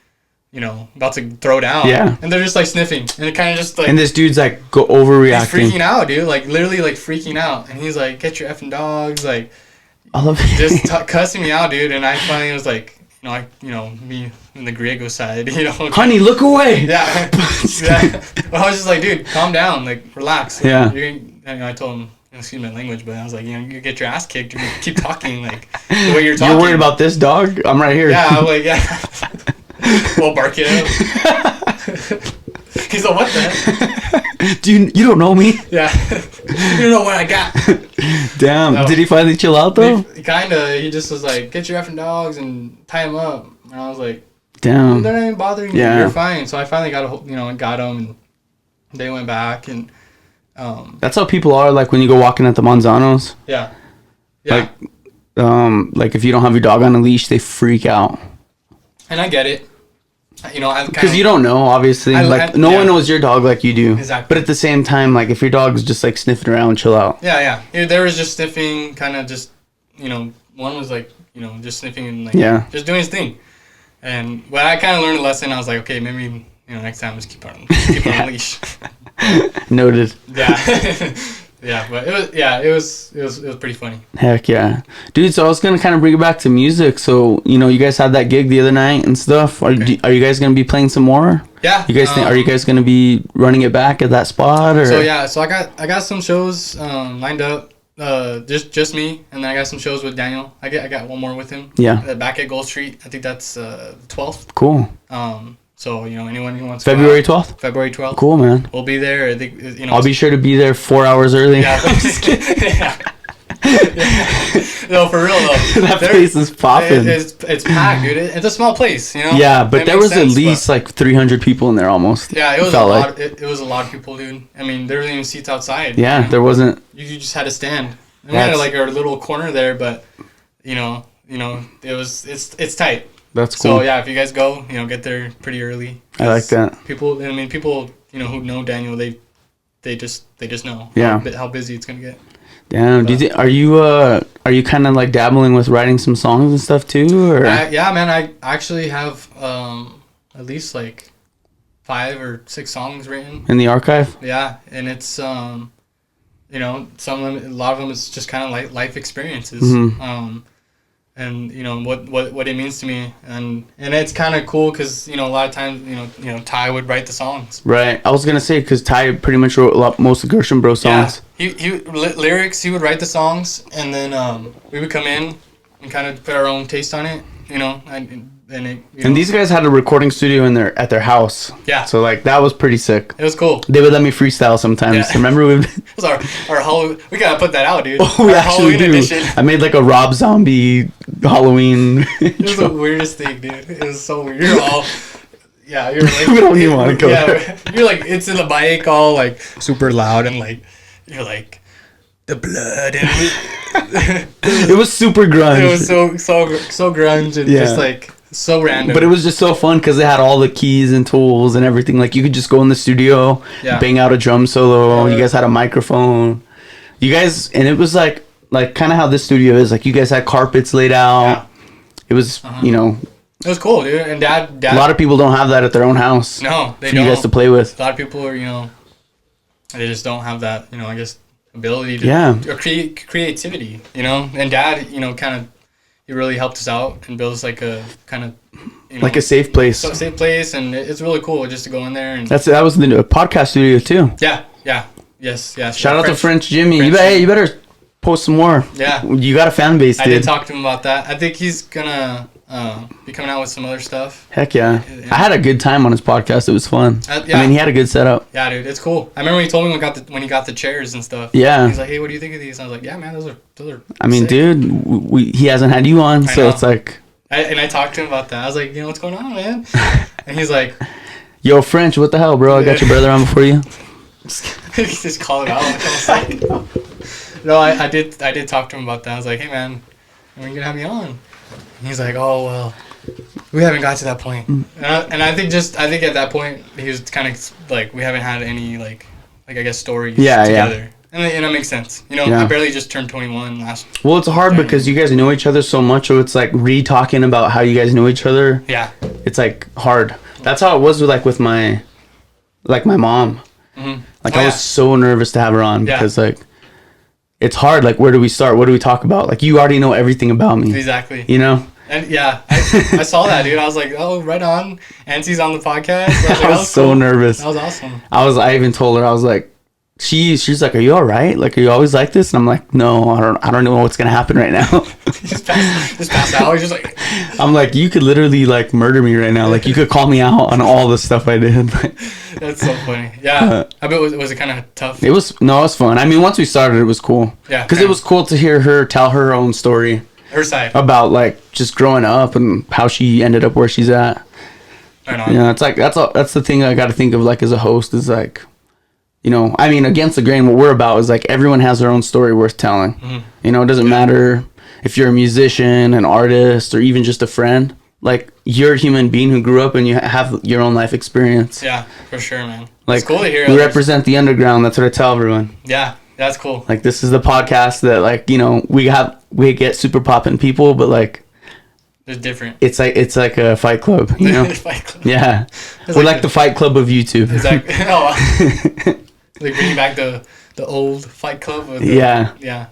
about to throw down. Yeah. And they're just like sniffing, and it kind of just like. And this dude's like overreacting. He's freaking out, dude. Like literally like freaking out, and he's like, "Get your effing dogs!" Like, I love it. Just cussing me out, dude. And I finally was like, me in the Griego side, Honey, look away. Yeah. Yeah. Well, I was just like, dude, calm down, like relax. Like, yeah. I told him. Excuse my language, but I was like, you get your ass kicked. You keep talking like the way you're talking. You're worried about this dog? I'm right here. Yeah, I'm like, yeah. We'll bark it out. He's like, what the heck? You don't know me? Yeah. You don't know what I got. Damn. No. Did he finally chill out though? Kinda. He just was like, get your effing dogs and tie them up. And I was like, damn. They're not even bothering me. You're fine. So I finally got them, and they went back, and that's how people are like when you go walking at the Manzanos. Yeah. Like if you don't have your dog on a leash, they freak out. And I get it. Because you don't know, obviously. No one knows your dog like you do. Exactly. But at the same time, like if your dog's just like sniffing around, chill out. Yeah. There was just sniffing, kind of just, one was like, just sniffing and like just doing his thing. And I kind of learned a lesson. I was like, okay, maybe next time just keep on a leash. Noted. Yeah. Yeah, but it was pretty funny. Heck yeah, dude. So I was gonna kind of bring it back to music. So you guys had that gig the other night and stuff. Are you guys gonna be playing some more? Yeah. You guys are you guys gonna be running it back at that spot or? So I got some shows lined up. Just me, and then I got some shows with Daniel. I got one more with him. Yeah. Back at Gold Street. I think that's the 12th. Cool. So anyone who wants February 12th? February 12th. Cool, man. We'll be there. I think I'll be sure to be there 4 hours early. Yeah. Yeah. No, for real though. That place is popping. It's packed, dude. It's a small place, Yeah, but there was at least like 300 people in there almost. Yeah, it was a lot. It was a lot of people, dude. I mean, there wasn't even seats outside. Yeah, there wasn't. You just had to stand. And we had like our little corner there, but it's tight. That's cool. So yeah, if you guys go, get there pretty early. I like that. People who know Daniel, they just know how busy it's gonna get. Damn, are you kind of like dabbling with writing some songs and stuff too, or? Yeah, man. I actually have at least like 5 or 6 songs written in the archive. Yeah, and it's some of them, a lot of them is just kind of like life experiences. Mm-hmm. And what it means to me, and it's kind of cool because a lot of times Ty would write the songs. Right, I was gonna say because Ty pretty much wrote most of Gershon Bro songs. Yeah, he lyrics. He would write the songs, and then we would come in and kind of put our own taste on it. And these guys had a recording studio at their house. Yeah. So like that was pretty sick. It was cool. They would let me freestyle sometimes. Yeah. Remember it was our Halloween. We gotta put that out, dude. Oh, we actually Halloween do. Edition. I made like a Rob Zombie Halloween. It was the weirdest thing, dude. It was so weird. You're all. Yeah, you're like. We don't even want to go there. You're like it's in the bike all like super loud and like you're like. The blood and it was super grunge. It was so grunge and just like so random. But it was just so fun because they had all the keys and tools and everything. Like you could just go in the studio, bang out a drum solo. You guys had a microphone. You guys, and it was like kind of how this studio is. Like you guys had carpets laid out. Yeah. It was It was cool, dude. And dad. A lot of people don't have that at their own house. No, they for don't. You guys to play with. A lot of people are they just don't have that. I guess. ability to or creativity, you know. And Dad, you know, kind of, he really helped us out and built us like a kind of, you know, like a safe place. So safe place, and it's really cool just to go in there. And that was the podcast studio too. Yes. Shout out to French Jimmy. You better post some more. Yeah, you got a fan base, dude. I did talk to him about that. I think he's gonna be coming out with some other stuff. Heck yeah. I had a good time on his podcast. It was fun. I mean, he had a good setup. Yeah, dude, it's cool. I remember he told me when he got the chairs and stuff. Yeah. He's like, hey, what do you think of these? And I was like, yeah, man, those are I mean, sick. Dude, he hasn't had you on, so it's like. I talked to him about that. I was like, you know, what's going on, man? And he's like, yo, French, what the hell, bro? I got your brother on before you. Just call it out. No, I did talk to him about that. I was like, hey, man, when are you going to have me on? And he's like, oh, well, we haven't got to that point. And I think at that point, he was kind of like, we haven't had any, like I guess, stories together. Yeah. And that makes sense. You know, I barely just turned 21 last. Well, it's hard because you guys know each other so much, so it's like re-talking about how you guys know each other. Yeah. It's like hard. That's how it was with my mom. Mm-hmm. I was so nervous to have her on because like it's hard. Like, where do we start? What do we talk about? Like, you already know everything about me. Exactly. You know. And I saw that, dude. I was like, oh, right on. Auntie's on the podcast. I was so nervous. That was awesome. I even told her, I was like, she's like, are you all right? Like, are you always like this? And I'm like, no, I don't know what's gonna happen right now. just pass out. He's just like, I'm like, you could literally like murder me right now. Like, you could call me out on all the stuff I did. That's so funny. Yeah. I bet was it kind of tough? It was fun. I mean, once we started, it was cool. Yeah. Because it was cool to hear her tell her own story. Her side. About like just growing up and how she ended up where she's at. Right on. You know, it's like that's the thing I got to think of like as a host is like, you know, I mean, against the grain, what we're about is like everyone has their own story worth telling. Mm-hmm. You know, it doesn't matter if you're a musician, an artist, or even just a friend. Like, you're a human being who grew up and you have your own life experience. Yeah, for sure, man. Like, it's cool to hear. We represent the underground. That's what I tell everyone. Yeah, that's cool. Like, this is the podcast that, like, you know, we get super poppin' people, but like, it's different. It's like a fight club, you know? Fight club. Yeah. We're like the fight club of YouTube. Exactly. Oh, like bringing back the old Fight Club. Yeah.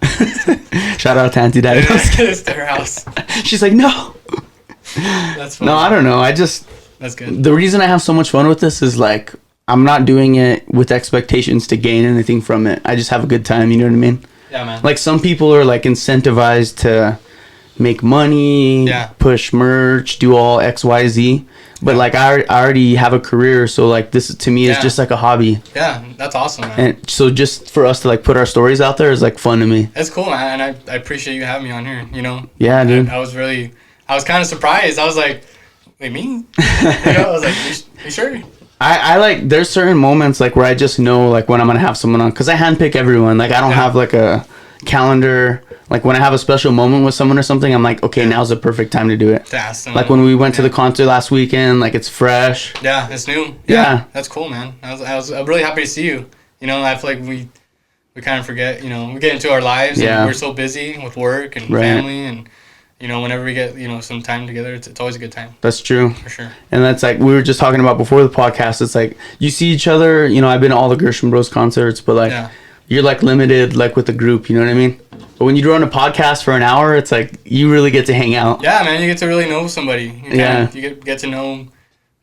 Shout out to Auntie Daddy. It's to her house. She's like, no. That's funny. No, I don't know. That's good. The reason I have so much fun with this is like, I'm not doing it with expectations to gain anything from it. I just have a good time. You know what I mean? Yeah, man. Like, some people are like incentivized to make money, push merch, do all X, Y, Z. But like, I already have a career, so like, this to me is just like a hobby. Yeah, that's awesome, man. And so just for us to like put our stories out there is like fun to me. It's cool, man, and I appreciate you having me on here. You know. Yeah, dude. I was kind of surprised. I was like, wait, me? You know, I was like, you sure? I like, there's certain moments like where I just know like when I'm gonna have someone on, because I handpick everyone. Like, I don't have like a calendar. Like, when I have a special moment with someone or something, I'm like, okay, now's the perfect time to do it. Like, when we went to the concert last weekend, like, it's fresh. Yeah, it's new. Yeah. That's cool, man. I'm really happy to see you. You know, I feel like we kind of forget, you know, we get into our lives and we're so busy with work and family, and, you know, whenever we get, you know, some time together, it's always a good time. That's true. For sure. And that's like, we were just talking about before the podcast, it's like, you see each other, you know, I've been to all the Gershwin Bros concerts, but like, you're like limited like with the group, you know what I mean? But when you run a podcast for an hour, it's like you really get to hang out. Yeah, man, you get to really know somebody. You get to know,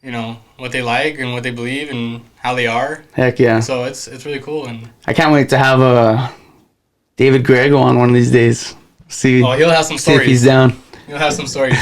you know, what they like and what they believe and how they are. Heck yeah. So it's really cool, and I can't wait to have David Griego on one of these days. See. Oh, he'll have some stories. See if he's down. He'll have some stories.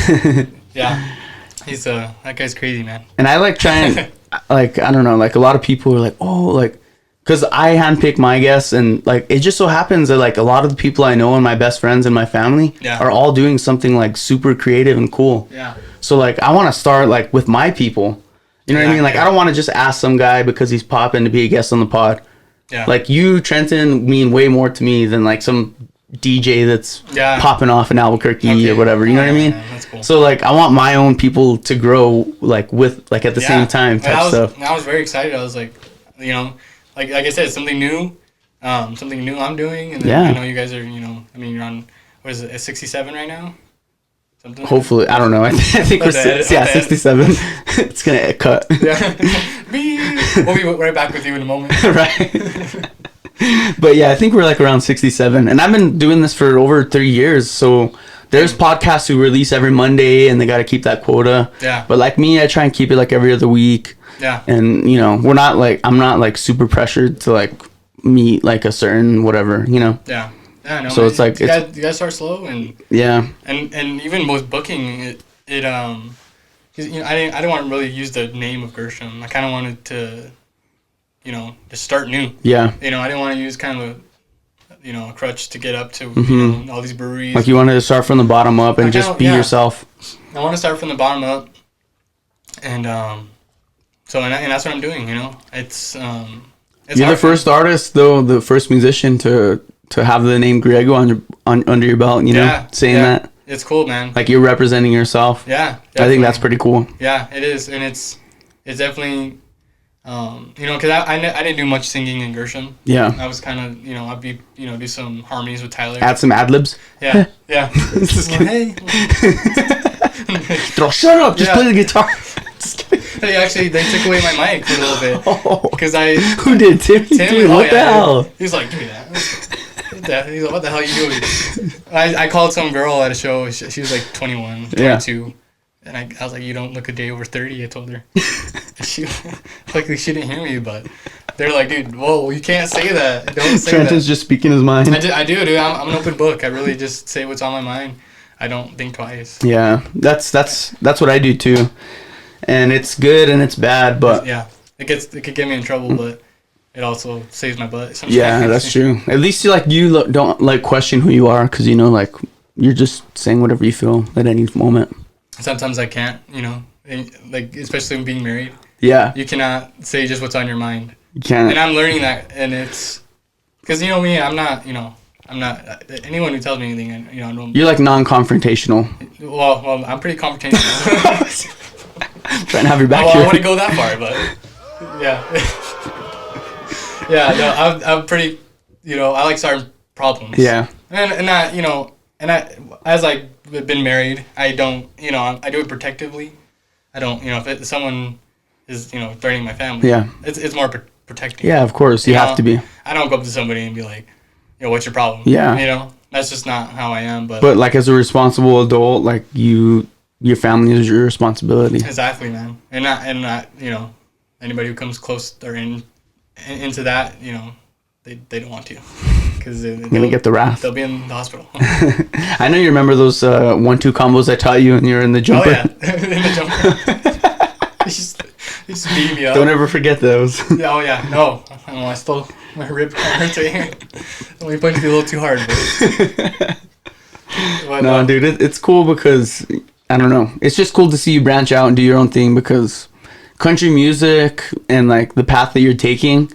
Yeah, he's that guy's crazy, man. And I like trying, like, I don't know, like a lot of people are like, oh, like. Because I handpick my guests, and like, it just so happens that like a lot of the people I know and my best friends and my family are all doing something like super creative and cool. Yeah. So like, I want to start like with my people. You know what I mean? Like, I don't want to just ask some guy because he's popping to be a guest on the pod. Yeah. Like, you, Trenton, mean way more to me than like some DJ that's popping off in Albuquerque or whatever. You know what I mean? That's cool. So like, I want my own people to grow like with like at the same time type stuff. I was very excited. I was like, you know. Like I said, something new I'm doing, and then, you know, you guys are, you know, I mean, you're on, what is it, 67 right now? Something hopefully, like I don't know. I think we're 67. It's gonna cut. Yeah, we'll be right back with you in a moment. Right. But yeah, I think we're like around 67, and I've been doing this for over 3 years. So there's podcasts who release every Monday, and they got to keep that quota. Yeah. But like me, I try and keep it like every other week. Yeah. And I'm not like super pressured to like meet like a certain whatever, Yeah. Yeah, no, so man. it's like you gotta start slow, and yeah, and even with booking it 'cause, I didn't want to really use the name of Gershom. I kind of wanted to, just start new. Yeah. I didn't want to use kind of a crutch to get up to all these breweries. Like you wanted to start from the bottom up and just be yourself. I want to start from the bottom up, and so and that's what I'm doing. It's You're the first artist, though, the first musician to have the name Griego under your belt, saying that. It's cool, man. Like you're representing yourself. Yeah, definitely. I think that's pretty cool. Yeah, it is, and it's definitely, because I didn't do much singing in Gershom. Yeah. I was kind of, I'd be, do some harmonies with Tyler. Add some ad libs. Yeah, yeah. Hey. Shut up! Just play the guitar. They took away my mic for a little bit because Who did? Timmy? What the hell? He was like, give me that. He's like, what the hell are you doing? I called some girl at a show. She was like 21, 22. Yeah. And I was like, you don't look a day over 30, I told her. she didn't hear me, but they're like, dude, whoa, you can't say that. Don't say Trenton's just speaking his mind. I do, dude. I'm an open book. I really just say what's on my mind. I don't think twice. Yeah, that's what I do too. And it's good and it's bad, but... Yeah, it could get me in trouble, but... It also saves my butt sometimes. Yeah, that's true. At least you don't like question who you are, because like you're just saying whatever you feel at any moment. Sometimes I can't, like especially when being married. Yeah. You cannot say just what's on your mind. You can't. And I'm learning that, and it's because me, I'm not anyone who tells me anything. I don't. You're like non-confrontational. Well, I'm pretty confrontational. Trying to have your back here. I want to go that far, but yeah. Yeah, no, I'm pretty, I like starting problems. Yeah. And as I've been married, I don't, I do it protectively. I don't, if someone is, threatening my family. Yeah. It's more protecting. Yeah, of course, you have to be. I don't go up to somebody and be like, what's your problem? Yeah. That's just not how I am. But like as a responsible adult, like your family is your responsibility. Exactly, man. And not, anybody who comes close or into that, they don't want to, because they're gonna get the wrath. They'll be in the hospital. I know you remember those 1-2 combos I taught you when you were in the jumper. Oh yeah, in the jumper. He just beat me up. Don't ever forget those. Yeah, oh yeah, no. I still my rib hurts right here. Only punched me a little too hard. But no, dude, it's cool because I don't know. It's just cool to see you branch out and do your own thing, because country music and like the path that you're taking,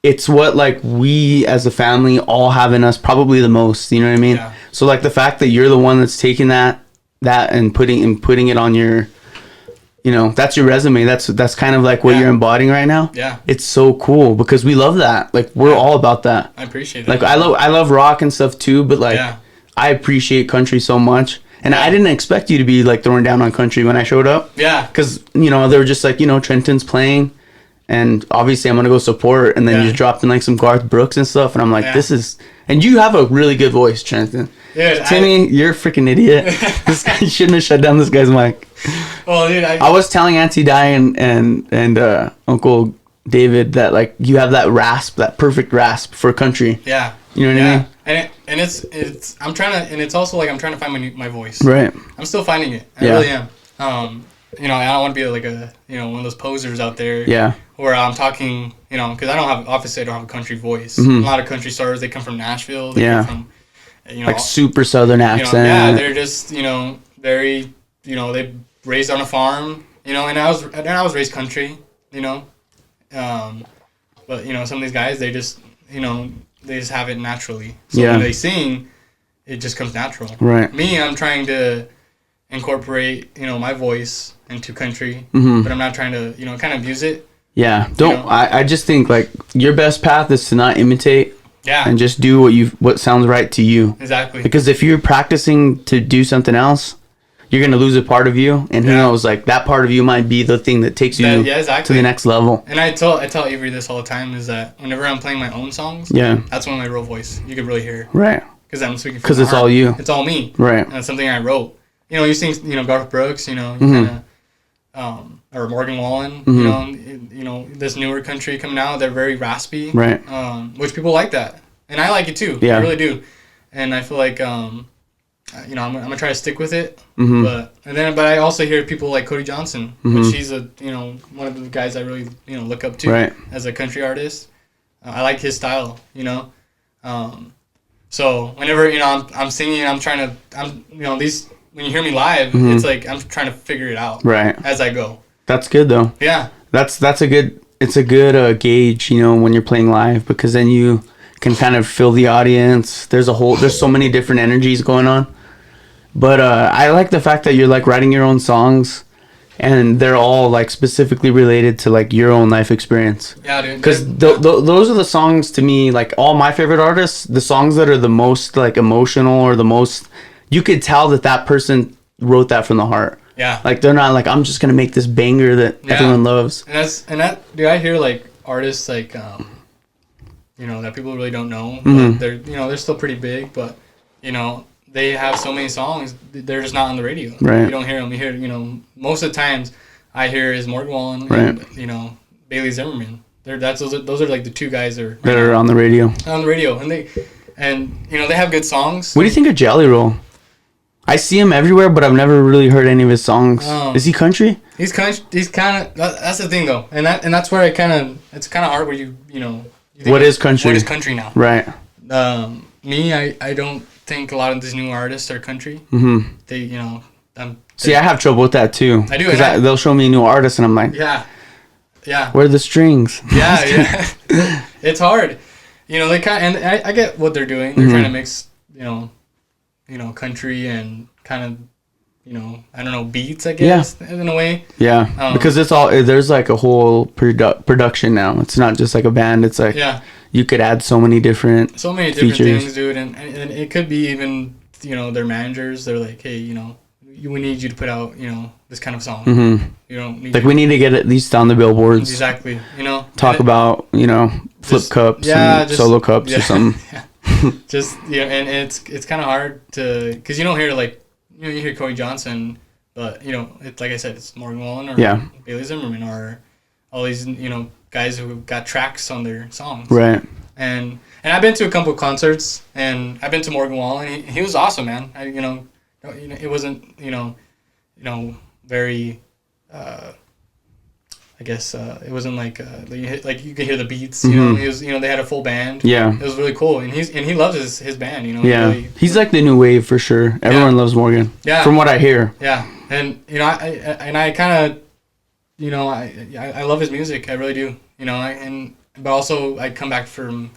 it's what like we as a family all have in us probably the most, you know what I mean? Yeah. So like the fact that you're the one that's taking that and putting it on your, that's your resume. That's kind of like what you're embodying right now. Yeah. It's so cool because we love that. Like we're all about that. I appreciate it. Like I love rock and stuff too, but like I appreciate country so much. And I didn't expect you to be like throwing down on country when I showed up. Yeah. Because, they were just like, Trenton's playing. And obviously I'm going to go support. And then you dropped in like some Garth Brooks and stuff. And I'm like, this is... And you have a really good voice, Trenton. Dude, Timmy, you're a freaking idiot. This guy shouldn't have shut down this guy's mic. Well, dude, I was telling Auntie Di and Uncle David that like you have that rasp, that perfect rasp for country. Yeah. You know what I mean? And it's I'm trying to, and it's also like I'm trying to find my voice. Right. I'm still finding it. I really am. I don't want to be like a one of those posers out there. Yeah. Where I'm talking, because I don't have a country voice. A lot of country stars, they come from Nashville. They come from, like super southern accent. They're just very they raised on a farm. And I was raised country. But some of these guys, they just they just have it naturally. So when they sing, it just comes natural. Right. Me, I'm trying to incorporate, my voice into country, but I'm not trying to, kind of use it. Yeah. I just think like your best path is to not imitate. Yeah. And just do what sounds right to you. Exactly. Because if you're practicing to do something else, you're gonna lose a part of you, and who knows, like that part of you might be the thing that takes you to the next level. And I tell Avery this all the time, is that whenever I'm playing my own songs, that's when my real voice, you can really hear, right? Because I'm speaking because it's all you, it's all me, right? And it's something I wrote. You know, you sing, you know, Garth Brooks, you know, kind of, or Morgan Wallen, you know, this newer country coming out, they're very raspy, right? Which people like that, and I like it too. I really do, and I feel like you know, I'm gonna try to stick with it, but I also hear people like Cody Johnson, which he's a, you know, one of the guys I really, you know, look up to as a country artist. I like his style, you know. So whenever, you know, I'm singing, you know, when you hear me live, it's like I'm trying to figure it out as I go. That's good though. Yeah. It's a good gauge, you know, when you're playing live, because then you can kind of feel the audience. There's so many different energies going on. But I like the fact that you're like writing your own songs, and they're all like specifically related to like your own life experience. Yeah, dude. Because those are the songs to me, like all my favorite artists, the songs that are the most like emotional, or the most, you could tell that person wrote that from the heart. Yeah. Like they're not like, I'm just gonna make this banger that everyone loves. And that dude, I hear like artists like you know, that people really don't know, but they're still pretty big, but you know, they have so many songs, they're just not on the radio. Right. You don't hear them. You hear, you know, most of the times I hear is Morgan Wallen and, you know, Bailey Zimmerman. Those are like the two guys that are on the radio. On the radio, and you know, they have good songs. What do you think of Jelly Roll? I see him everywhere, but I've never really heard any of his songs. Is he country? He's country. He's kind of. That's the thing though, and that's where it's kind of hard where you know. What is country? What is country now? Right. Me, I don't think a lot of these new artists are country. They, you know, see, I have trouble with that too. I do. Because they'll show me a new artist, and I'm like, yeah. Where are the strings? Yeah. It's hard. You know, they kind of, and I get what they're doing. They're trying to mix, you know, country and kind of, you know, I don't know, beats, I guess, in a way. Yeah. Because there's like a whole production now. It's not just like a band. It's like, you could add so many different features. Things, dude, and it could be even, you know, their managers. They're like, hey, you know, we need you to put out, you know, this kind of song. You don't need we need to get at least on the billboards. Exactly. You know, talk about, you know, flip cups and solo cups or something. Just and it's kind of hard to, because you don't hear like, you know, you hear Cody Johnson, but you know, it's like I said, it's Morgan Wallen or Bailey Zimmerman or all these, you know, guys who got tracks on their songs. Right. And I've been to a couple of concerts, and I've been to Morgan Wallen. He was awesome, man. You know, it wasn't, you know, very, I guess it wasn't like you could hear the beats. You know, he was, you know, they had a full band. Yeah. It was really cool, and he loves his band. You know. Yeah. He's like the new wave for sure. Everyone loves Morgan. Yeah. From what I hear. Yeah, and you know, I kind of, you know, I love his music. I really do. You know, but also I come back from,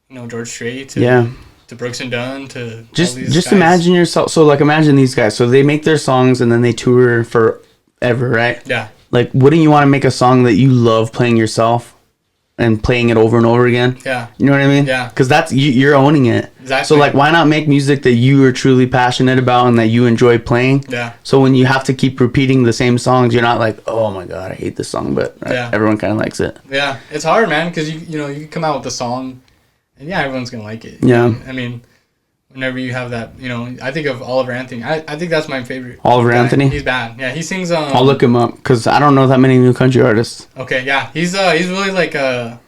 you know, George Strait to Brooks and Dunn to just guys. Imagine yourself. So like imagine these guys. So they make their songs and then they tour forever, right? Yeah. Like, wouldn't you want to make a song that you love playing yourself and playing it over and over again? Yeah. You know what I mean? Yeah. Because that's you're owning it. Exactly. So like, why not make music that you are truly passionate about and that you enjoy playing? Yeah. So when you have to keep repeating the same songs, you're not like, oh my god, I hate this song, but everyone kind of likes it. Yeah, it's hard, man, because you know, you can come out with a song, and everyone's gonna like it. Yeah. I mean, whenever you have that, you know, I think of Oliver Anthony. I think that's my favorite. Oliver Anthony? He's bad. Yeah, he sings. I'll look him up because I don't know that many new country artists. Okay, yeah, he's really like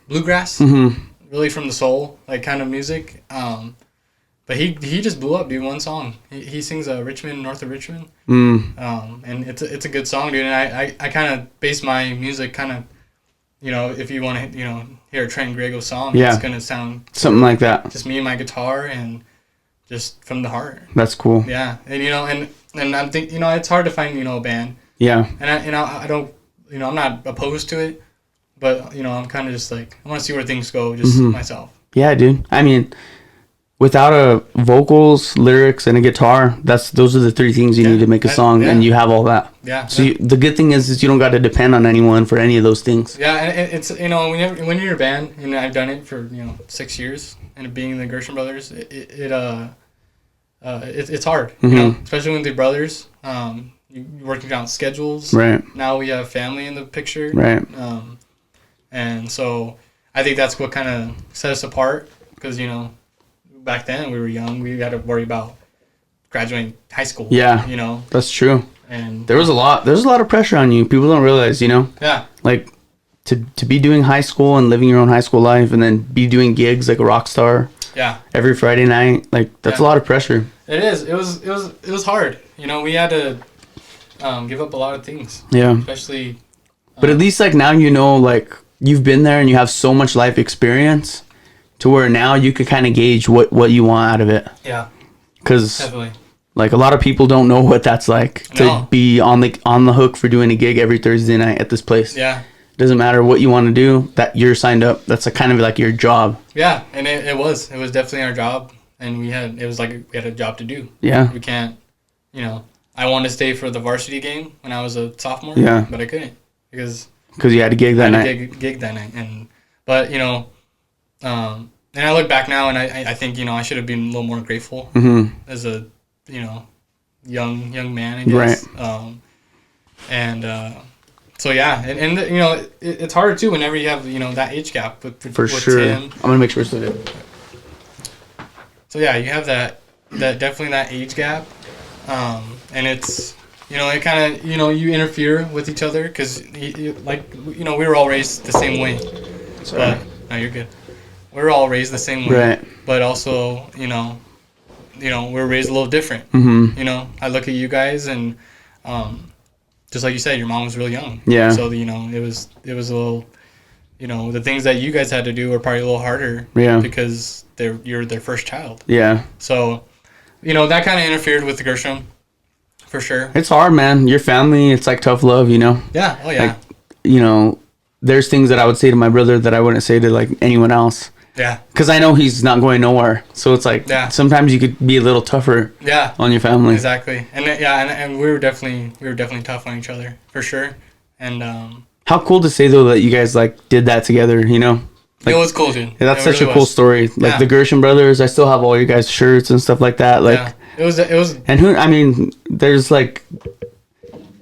bluegrass, really from the soul like kind of music. But he just blew up, dude. One song. He sings Richmond, North of Richmond. And it's a good song, dude. And I kind of base my music kind of, you know, if you want to, you know, hear a Trenton Griego song, it's gonna sound something like that. Just me and my guitar and just from the heart. That's cool. Yeah, and you know, and I'm thinking, you know, it's hard to find, you know, a band. Yeah. And I don't, you know, I'm not opposed to it, but you know, I'm kind of just like, I want to see where things go, just myself. Yeah, dude. I mean, without a vocals, lyrics, and a guitar, those are the three things you need to make a song, and you have all that. Yeah. So the good thing is you don't got to depend on anyone for any of those things. Yeah, and it's, you know, when you're a band, and I've done it for, you know, 6 years, and being in the Gershon Brothers, it's hard, you know, especially with your brothers. You working out schedules. Right. Now we have family in the picture. Right. And so I think that's what kind of set us apart because, you know, back then we were young. We had to worry about graduating high school. Yeah. You know. That's true. And there's a lot of pressure on you. People don't realize, you know. Yeah. Like to be doing high school and living your own high school life and then be doing gigs like a rock star. Yeah. Every Friday night, like that's a lot of pressure. It is. It was hard. You know, we had to give up a lot of things. Yeah. Especially. But at least like now you know like you've been there and you have so much life experience to where now you could kind of gauge what you want out of it. Yeah. Because definitely. Like a lot of people don't know what that's like to be on the hook for doing a gig every Thursday night at this place. Yeah. Doesn't matter what you want to do, that you're signed up. That's a kind of like your job. Yeah, and it was definitely our job, and we had a job to do. Yeah. We can't, you know, I wanted to stay for the varsity game when I was a sophomore. Yeah. But I couldn't because you had a gig that night. Gig that night, but you know, and I look back now and I think, you know, I should have been a little more grateful as a, you know, young man, I guess. Right. So yeah, and you know, it's harder too whenever you have, you know, that age gap with sure. Tim. I'm gonna make sure it's it. So yeah, you have that definitely that age gap, and it's, you know, it kind of, you know, you interfere with each other because like, you know, we were all raised the same way. Sorry. But no, you're good. We're all raised the same way. Right. But also, you know, we're raised a little different. Mm-hmm. You know, I look at you guys and. Just like you said, your mom was real young. Yeah. So, you know, it was a little, you know, the things that you guys had to do were probably a little harder. Yeah. Because you're their first child. Yeah. So, you know, that kind of interfered with the Gershom, for sure. It's hard, man. Your family, it's like tough love, you know? Yeah. Oh, yeah. Like, you know, there's things that I would say to my brother that I wouldn't say to, like, anyone else. Yeah. Because I know he's not going nowhere. So it's like, sometimes you could be a little tougher on your family. Exactly. And and we were definitely tough on each other, for sure. And how cool to say, though, that you guys, like, did that together, you know? Like, it was cool, dude. Yeah, that's such a cool story. Like, the Gershom brothers, I still have all your guys' shirts and stuff like that. Like, it was. And I mean, there's, like...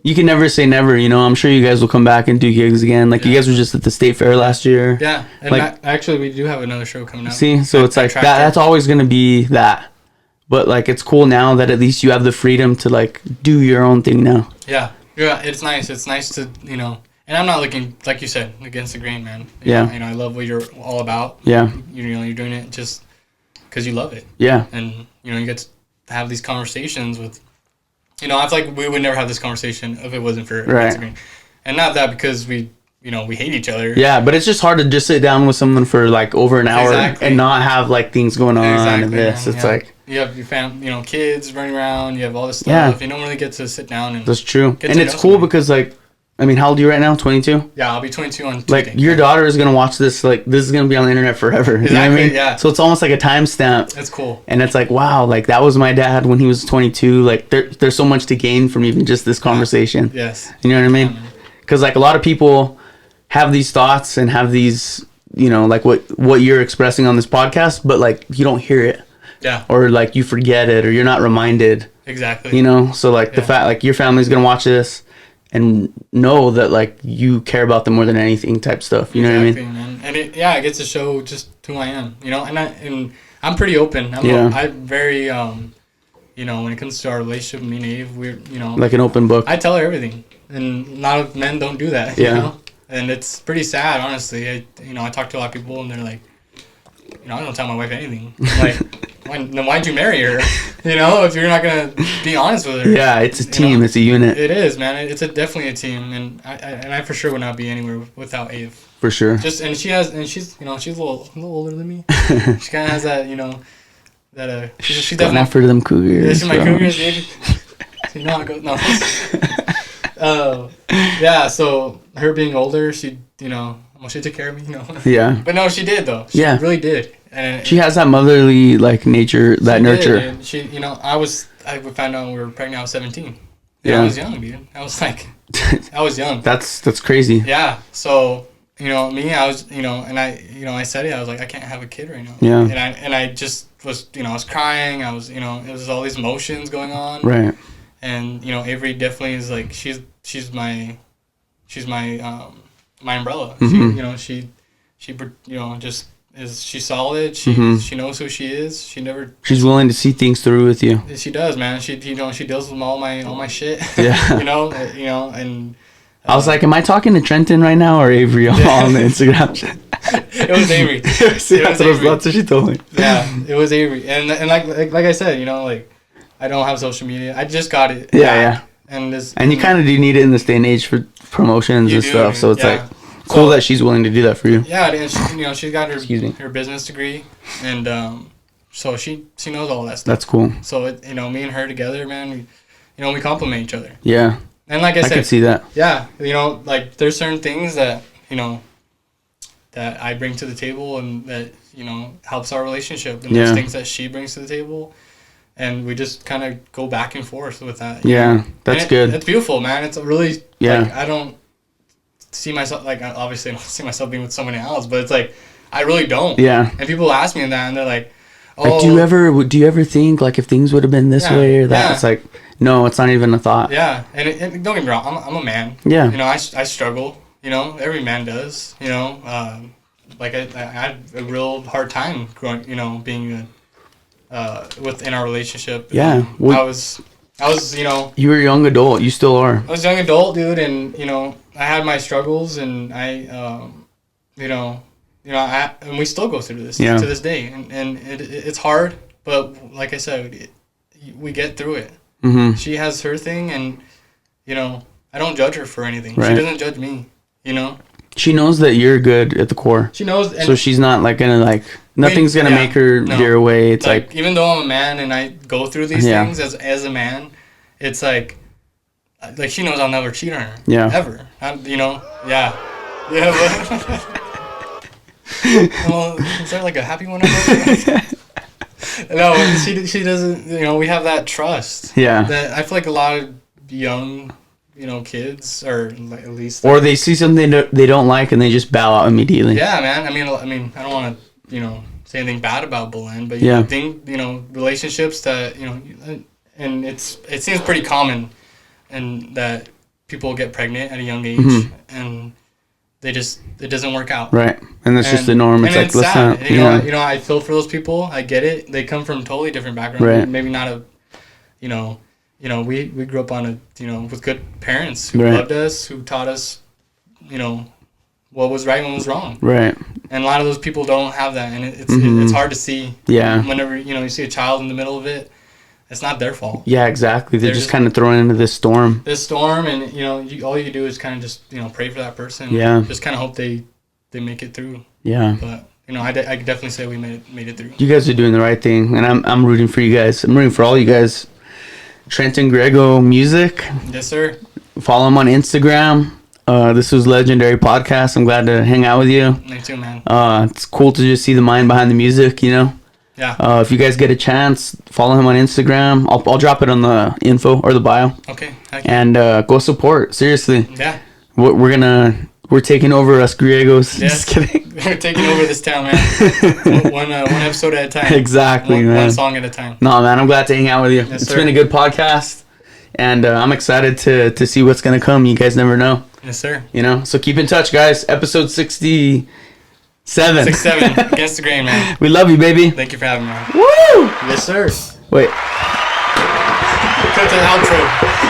You can never say never, you know. I'm sure you guys will come back and do gigs again. Like, you guys were just at the state fair last year. Yeah, and like, actually, we do have another show coming up. See, so it's like that's always gonna be that. But like, it's cool now that at least you have the freedom to like do your own thing now. Yeah, it's nice. It's nice to, you know. And I'm not looking, like you said, against the grain, man. You know, I love what you're all about. Yeah. You know, you're doing it just because you love it. Yeah. And you know, you get to have these conversations with. You know, I feel like we would never have this conversation if it wasn't for Instagram. And not that because we hate each other. Yeah, but it's just hard to just sit down with someone for like over an hour and not have like things going on and this. It's like you have your kids running around. You have all this stuff. You don't really get to sit down and. That's true, and it's cool because like. I mean, how old are you right now? 22? Yeah, I'll be 22 on Tuesday. Like, your daughter is going to watch this. Like, this is going to be on the internet forever. Exactly, you know what I mean? Yeah. So it's almost like a timestamp. It's cool. And it's like, wow, like, that was my dad when he was 22. Like, there's so much to gain from even just this conversation. Yes. You know what I mean? Because, like, a lot of people have these thoughts and have these, you know, like what you're expressing on this podcast, but, like, you don't hear it. Yeah. Or, like, you forget it or you're not reminded. Exactly. You know? So, like, the fact, like, your family's going to watch this. And know that like you care about them more than anything, type stuff. You know what I mean? Man. And it gets to show just who I am. You know, and I'm pretty open. I'm very you know, when it comes to our relationship, me and Ave, we're, you know, like an open book. I tell her everything, and a lot of men don't do that. Yeah. You know? And it's pretty sad, honestly. I talk to a lot of people, and they're like, you know, I don't tell my wife anything. Like, then why'd you marry her? You know, if you're not gonna be honest with her. Yeah, it's a team. It's a unit. It is, man. It's definitely a team, and I for sure would not be anywhere without Ave. For sure. She's you know, she's a little older than me. She kind of has that, you know, that she going after them cougars. Yeah, she's my cougars, baby. So, you know how it goes. No. Yeah. So her being older, she, you know. Well, she took care of me, you know. Yeah. But no, she did though. She really did. And she has that motherly like nature, that nurture. Did. She, you know, I found out we were pregnant. I was 17. Yeah. I was young, dude. I was young. That's crazy. Yeah. So, you know, me, I was, you know, and I said it. I was like, I can't have a kid right now. Yeah. And I just was, I was crying. I was, it was all these emotions going on. Right. And, Avery definitely is like, she's my my umbrella. Mm-hmm. She just is, she's solid. She knows who she is. She's willing to see things through with you. She does, man. She deals with all my shit. Yeah. And I was like, am I talking to Trenton right now or Avery on the Instagram? It was Avery. That's what she told me. Yeah, it was Avery. And like I said, like, I don't have social media. I just got it. Yeah. And you kind of do need it in this day and age for promotions and stuff. So it's like cool that she's willing to do that for you. Yeah, and she's got her business degree, and so she knows all that stuff. That's cool. So me and her together, man, we complement each other. Yeah. And like I said, I can see that. Yeah, like there's certain things that that I bring to the table and that helps our relationship, and there's things that she brings to the table. And we just kind of go back and forth with that. Yeah, that's good. It's beautiful, man. It's really, like, I don't see myself, like, obviously I don't see myself being with somebody else, but it's like, I really don't. Yeah. And people ask me that, and they're like, oh. Like, do you ever think, like, if things would have been this way or that? Yeah. It's like, no, it's not even a thought. Yeah, and don't get me wrong, I'm a man. Yeah. I struggle, every man does, like, I had a real hard time growing, being within our relationship. Yeah. Well, I was, You were a young adult. You still are. I was a young adult, dude, and, I had my struggles, and I, and we still go through this to this day. And it's hard, but like I said, we get through it. Mm-hmm. She has her thing, and, I don't judge her for anything. Right. She doesn't judge me, She knows that you're good at the core. She knows. And so she's not, like, gonna, like, nothing's gonna make her veer away. It's like, even though I'm a man and I go through these things as a man, it's like she knows I'll never cheat on her. Yeah. Ever. Yeah. Yeah. Well, is there like a happy one? No, she doesn't. We have that trust. Yeah. That I feel like a lot of young, kids, or like at least. Or they see something they don't like and they just bow out immediately. Yeah, man. I mean, I don't want to, say anything bad about Belen, but yeah. I think, relationships that, and it seems pretty common, and that people get pregnant at a young age, mm-hmm. and it doesn't work out. Right. And that's just the norm. It's like, it's sad. Listen, I feel for those people. I get it. They come from totally different backgrounds. Right. Maybe not we grew up on with good parents who loved us, who taught us, what was right and what was wrong. Right. And a lot of those people don't have that, and it's hard to see. Yeah. Whenever you see a child in the middle of it, it's not their fault. Yeah, exactly. They're just kind of thrown into this storm. And all you do is kind of just pray for that person. Yeah. Just kind of hope they make it through. Yeah. But I could definitely say we made it through. You guys are doing the right thing, and I'm rooting for you guys. I'm rooting for all you guys. Trenton Griego Music. Yes, sir. Follow him on Instagram. This was Legendary Podcast. I'm glad to hang out with you. Me too, man. It's cool to just see the mind behind the music, Yeah. If you guys get a chance, follow him on Instagram. I'll drop it on the info or the bio. Okay. And go support. Seriously. Yeah. We're taking over us Griegos. Yes. Just kidding. We're taking over this town, man. one episode at a time. Exactly, man. One song at a time. No, man. I'm glad to hang out with you. Yes, it's sir. been a good podcast. And I'm excited to see what's going to come. You guys never know. Yes, sir. So keep in touch, guys. Episode 67. 67. Against the grain, man. We love you, baby. Thank you for having me. Woo! Yes, sir. Wait. Cut to the outro.